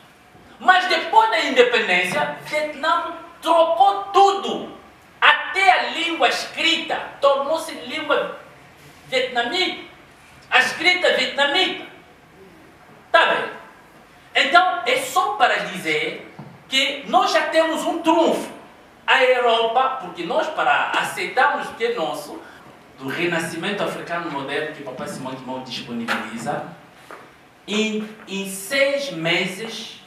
Mas depois da independência, o Vietnã trocou tudo. Até a língua escrita tornou-se língua vietnamita. A escrita vietnamita. Está bem? Então, é só para dizer que nós já temos um trunfo. A Europa, porque nós, para aceitarmos o que é nosso, do renascimento africano moderno que o Papai Simão de Mão disponibiliza, em 6 meses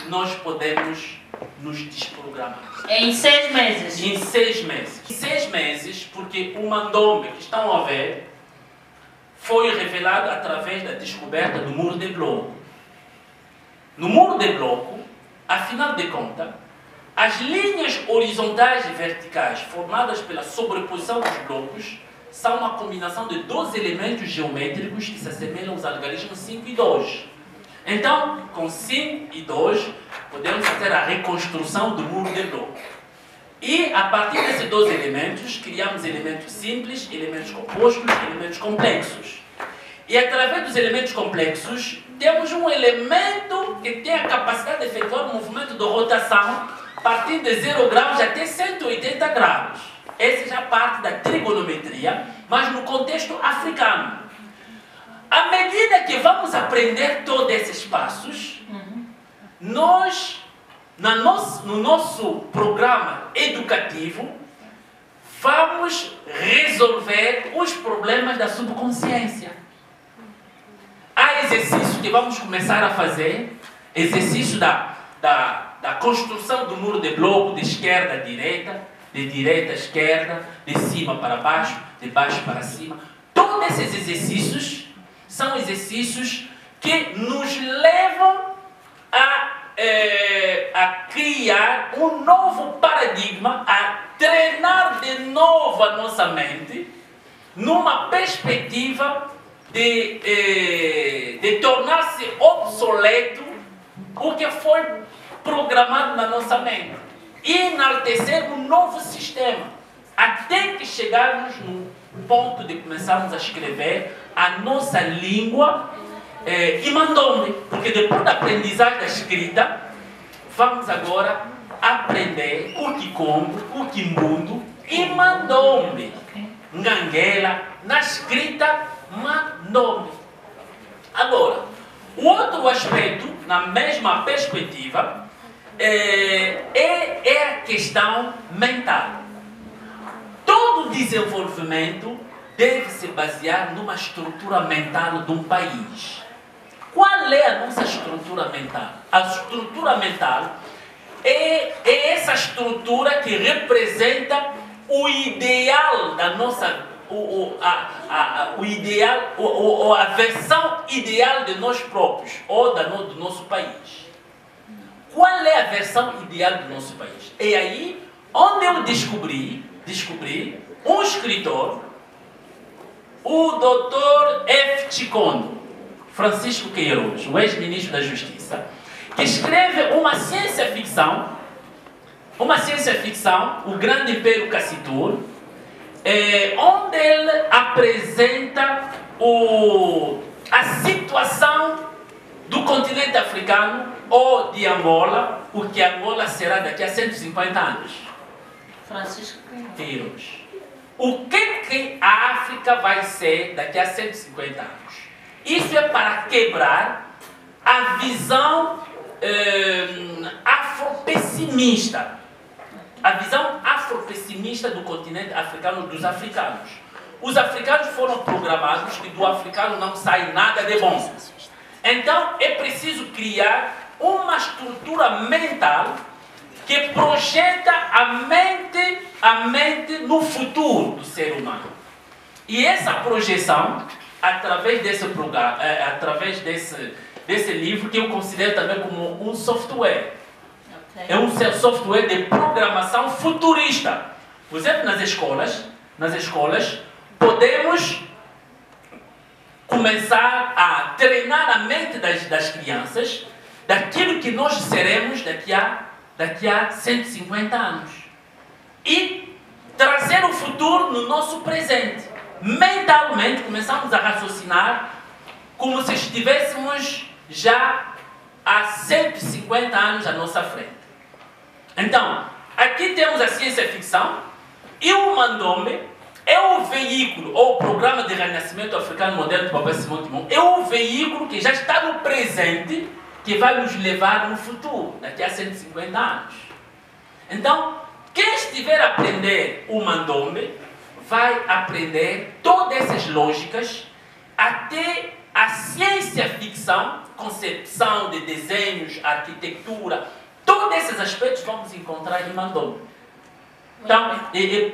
nós podemos nos desprogramar. Em 6 meses? Em 6 meses. Em 6 meses, porque o Mandombe, que estão a ver, foi revelado através da descoberta do Muro de Bloco. No Muro de Bloco, afinal de contas, as linhas horizontais e verticais formadas pela sobreposição dos blocos são uma combinação de 2 elementos geométricos que se assemelham aos algarismos 5 e 2. Então, com 5 e 2, podemos fazer a reconstrução do Muro de Bloco. E, a partir desses 2 elementos, criamos elementos simples, elementos compostos e elementos complexos. E, através dos elementos complexos, temos um elemento que tem a capacidade de efetuar um movimento de rotação a partir de 0 graus até 180 graus. Essa já parte da trigonometria, mas no contexto africano. À medida que vamos aprender todos esses passos, nós, no nosso programa educativo, vamos resolver os problemas da subconsciência. Há exercícios que vamos começar a fazer, exercício da construção do muro de bloco, de esquerda a direita, de direita a esquerda, de cima para baixo, de baixo para cima. Todos esses exercícios são exercícios que nos levam a criar um novo paradigma, a treinar de novo a nossa mente numa perspectiva de tornar-se obsoleto o que foi programado na nossa mente e enaltecer um novo sistema até que chegarmos no ponto de começarmos a escrever a nossa língua Imandombe, porque depois da aprendizagem da escrita vamos agora aprender o Kikongo, o Kimbundo e Mandombe, Nganguela, na escrita Mandombe. Agora, o outro aspecto, na mesma perspectiva, é a questão mental. Todo desenvolvimento deve se basear numa estrutura mental de um país. Qual é a nossa estrutura mental? A estrutura mental é essa estrutura que representa o ideal da nossa, o ideal, ou a versão ideal de nós próprios, ou do nosso país. Qual é a versão ideal do nosso país? É aí onde eu descobri um escritor, o Dr. F. Chikondo, Francisco Queiroz, o ex-ministro da Justiça, que escreve uma ciência-ficção, o Grande Império Cassitur, onde ele apresenta a situação do continente africano ou de Angola, o que Angola será daqui a 150 anos. Francisco Queiroz. O que a África vai ser daqui a 150 anos? Isso é para quebrar a visão afropessimista. A visão afropessimista do continente africano, dos africanos. Os africanos foram programados que do africano não sai nada de bom. Então é preciso criar uma estrutura mental que projeta a mente no futuro do ser humano. E essa projeção, através desse programa, através desse livro, que eu considero também como um software. Okay. É um software de programação futurista. Por exemplo, nas escolas, podemos começar a treinar a mente das crianças daquilo que nós seremos daqui a 150 anos. E trazer o futuro no nosso presente. Mentalmente começamos a raciocinar como se estivéssemos já há 150 anos à nossa frente. Então, aqui temos a ciência-ficção e o Mandombe é o veículo, ou o Programa de Renascimento Africano Moderno de Papai Simão Kimong, é o veículo que já está no presente, que vai nos levar no futuro, daqui a 150 anos. Então, quem estiver a aprender o Mandombe, vai aprender todas essas lógicas, até a ciência-ficção, concepção de desenhos, arquitetura, todos esses aspectos vamos encontrar em Mandombe. Então,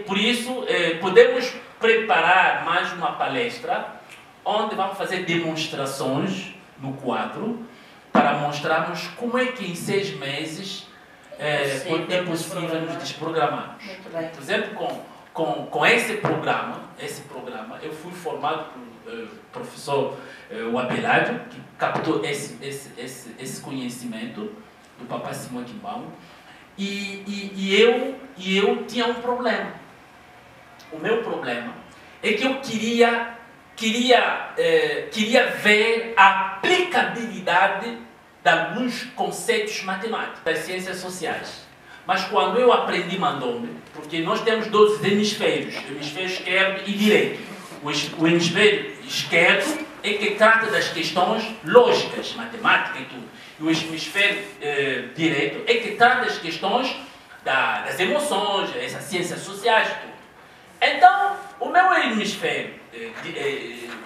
por isso, podemos preparar mais uma palestra, onde vamos fazer demonstrações no quadro, para mostrarmos como é que em 6 meses é possível nos desprogramarmos. Por exemplo, com esse programa, eu fui formado pelo professor Wabeládio, que captou esse conhecimento do Papai Simão Kimong, e eu tinha um problema. O meu problema é que eu queria ver a aplicabilidade de alguns conceitos matemáticos das ciências sociais. Mas quando eu aprendi Mandombe, porque nós temos 2 hemisférios, o hemisfério esquerdo e direito. O hemisfério esquerdo é que trata das questões lógicas, matemática e tudo. E o hemisfério direito é que trata das questões das emoções, essas ciências sociais e tudo. Então, o meu hemisfério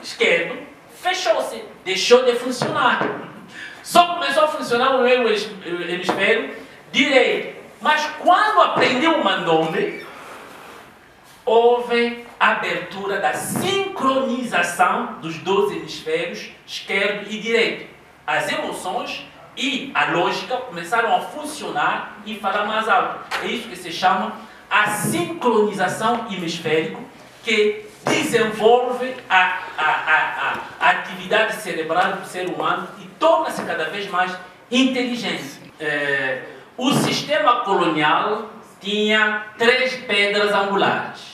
esquerdo fechou-se, deixou de funcionar. Só começou a funcionar o meu hemisfério direito. Mas quando aprendi o Mandombe, houve a abertura da sincronização dos 2 hemisférios, esquerdo e direito. As emoções e a lógica começaram a funcionar e falar mais alto. É isso que se chama a sincronização hemisférica, que desenvolve a atividade cerebral do ser humano e torna-se cada vez mais inteligente. O sistema colonial tinha 3 pedras angulares.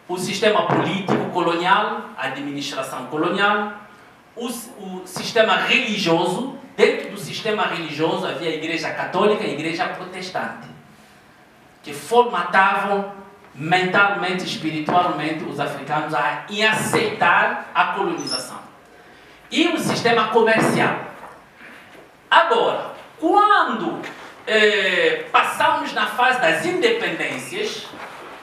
O sistema político colonial, a administração colonial, o sistema religioso. Dentro do sistema religioso havia a igreja católica e a igreja protestante, que formatavam mentalmente, espiritualmente os africanos em aceitar a colonização. E o sistema comercial. Agora, quando passamos na fase das independências,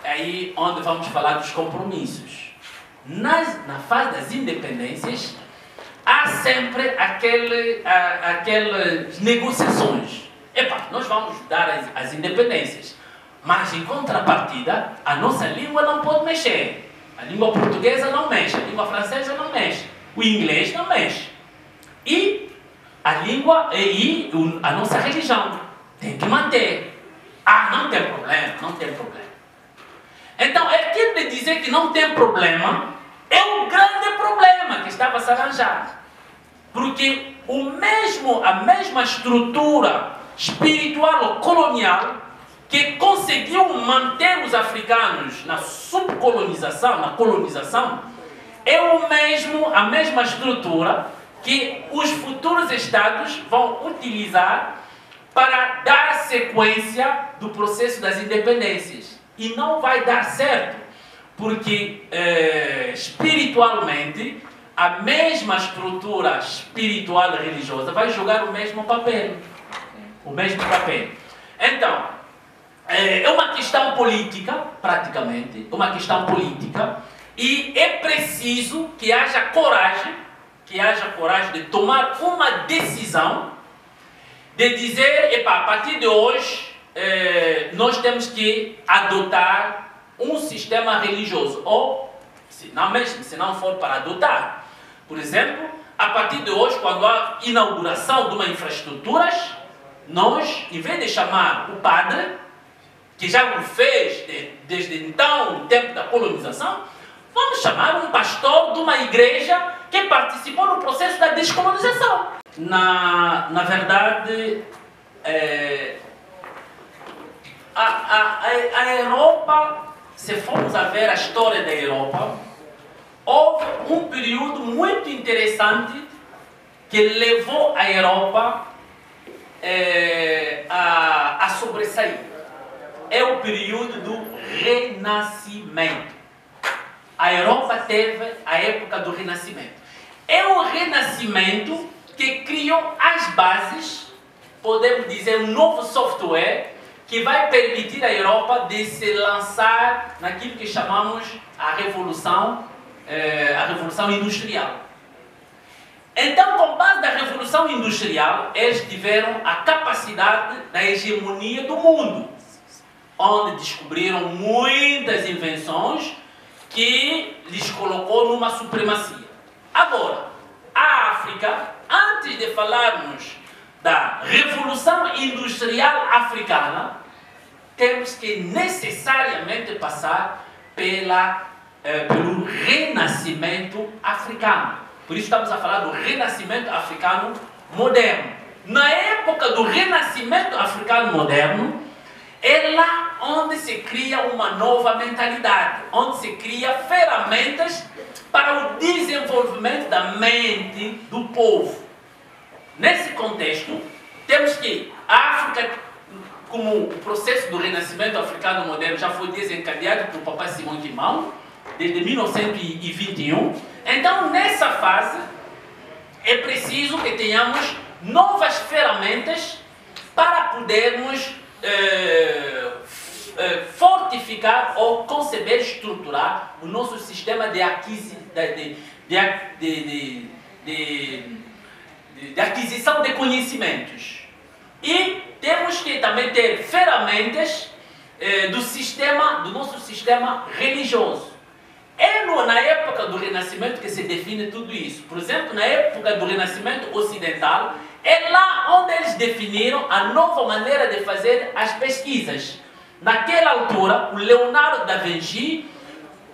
é aí onde vamos falar dos compromissos. Na fase das independências, há sempre aquelas negociações. Nós vamos dar as independências, mas em contrapartida, a nossa língua não pode mexer. A língua portuguesa não mexe, a língua francesa não mexe, o inglês não mexe. E a língua e a nossa religião tem que manter. Não tem problema, não tem problema. Então, aquilo de dizer que não tem problema é um grande problema que estava a se arranjar. Porque a mesma estrutura espiritual ou colonial que conseguiu manter os africanos na subcolonização, na colonização, é a mesma estrutura que os futuros Estados vão utilizar para dar sequência do processo das independências. E não vai dar certo, porque espiritualmente a mesma estrutura espiritual e religiosa vai jogar o mesmo papel. O mesmo papel. Então, é uma questão política, praticamente, uma questão política, e é preciso que haja coragem de tomar uma decisão, de dizer, a partir de hoje, nós temos que adotar um sistema religioso, ou, se não for para adotar, por exemplo, a partir de hoje, quando há inauguração de uma infraestrutura, nós, em vez de chamar o padre, que já o fez desde então, no tempo da colonização, vamos chamar um pastor de uma igreja que participou no processo da descolonização. Na verdade, a Europa, se formos a ver a história da Europa, houve um período muito interessante que levou a Europa a sobressair. É o período do Renascimento. A Europa teve a época do Renascimento. É o Renascimento que criou as bases, podemos dizer, um novo software que vai permitir à Europa de se lançar naquilo que chamamos a Revolução Industrial. Então, com base na Revolução Industrial, eles tiveram a capacidade da hegemonia do mundo, onde descobriram muitas invenções que lhes colocou numa supremacia. Agora, a África, antes de falarmos da Revolução Industrial Africana, temos que necessariamente passar pelo Renascimento Africano. Por isso estamos a falar do Renascimento Africano moderno. Na época do Renascimento Africano moderno, é lá onde se cria uma nova mentalidade, onde se cria ferramentas para o desenvolvimento da mente do povo. Nesse contexto, temos que a África, como o processo do Renascimento Africano moderno já foi desencadeado por Papai Simão Kimão, desde 1921, então nessa fase é preciso que tenhamos novas ferramentas para podermos fortificar ou conceber, estruturar o nosso sistema de aquisição de conhecimentos. E temos que também ter ferramentas do nosso sistema religioso. É na época do Renascimento que se define tudo isso. Por exemplo, na época do Renascimento Ocidental, é lá onde eles definiram a nova maneira de fazer as pesquisas. Naquela altura, o Leonardo da Vinci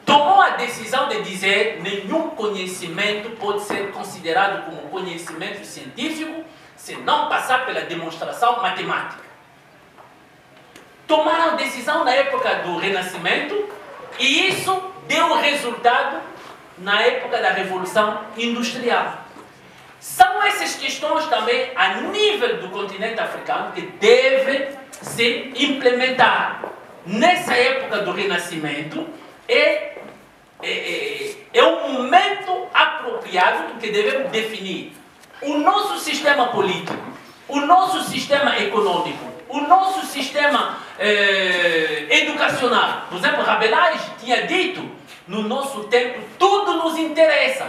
tomou a decisão de dizer que nenhum conhecimento pode ser considerado como conhecimento científico se não passar pela demonstração matemática. Tomaram a decisão na época do Renascimento e isso deu resultado na época da Revolução Industrial. São essas questões também a nível do continente africano que devem se implementar. Nessa época do Renascimento é um momento apropriado que devemos definir o nosso sistema político, o nosso sistema econômico, o nosso sistema educacional. Por exemplo, Rabelais tinha dito, no nosso tempo, tudo nos interessa.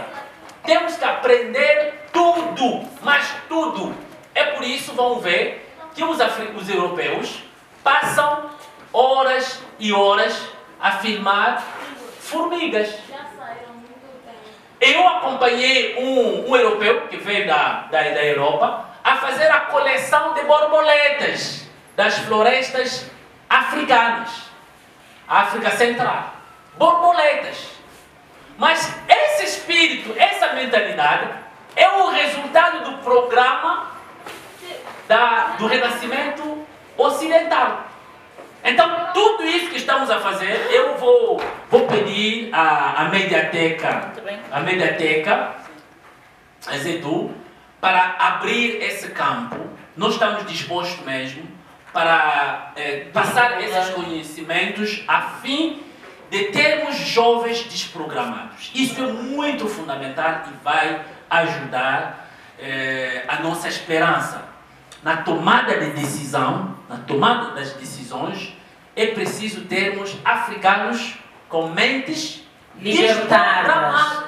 Temos que aprender tudo, mas tudo. É por isso, vão ver, que os europeus passam horas e horas a filmar formigas. Eu acompanhei um europeu que veio da Europa a fazer a coleção de borboletas das florestas africanas, África Central. Borboletas. Mas esse espírito, essa mentalidade é o resultado do programa do Renascimento Ocidental. Então, tudo isso que estamos a fazer, eu vou pedir à mediateca, a Zedu, para abrir esse campo. Nós estamos dispostos mesmo para passar esses conhecimentos a fim de termos jovens desprogramados. Isso é muito fundamental e vai ajudar a nossa esperança. Na tomada de decisão, na tomada das decisões, é preciso termos africanos com mentes libertadas.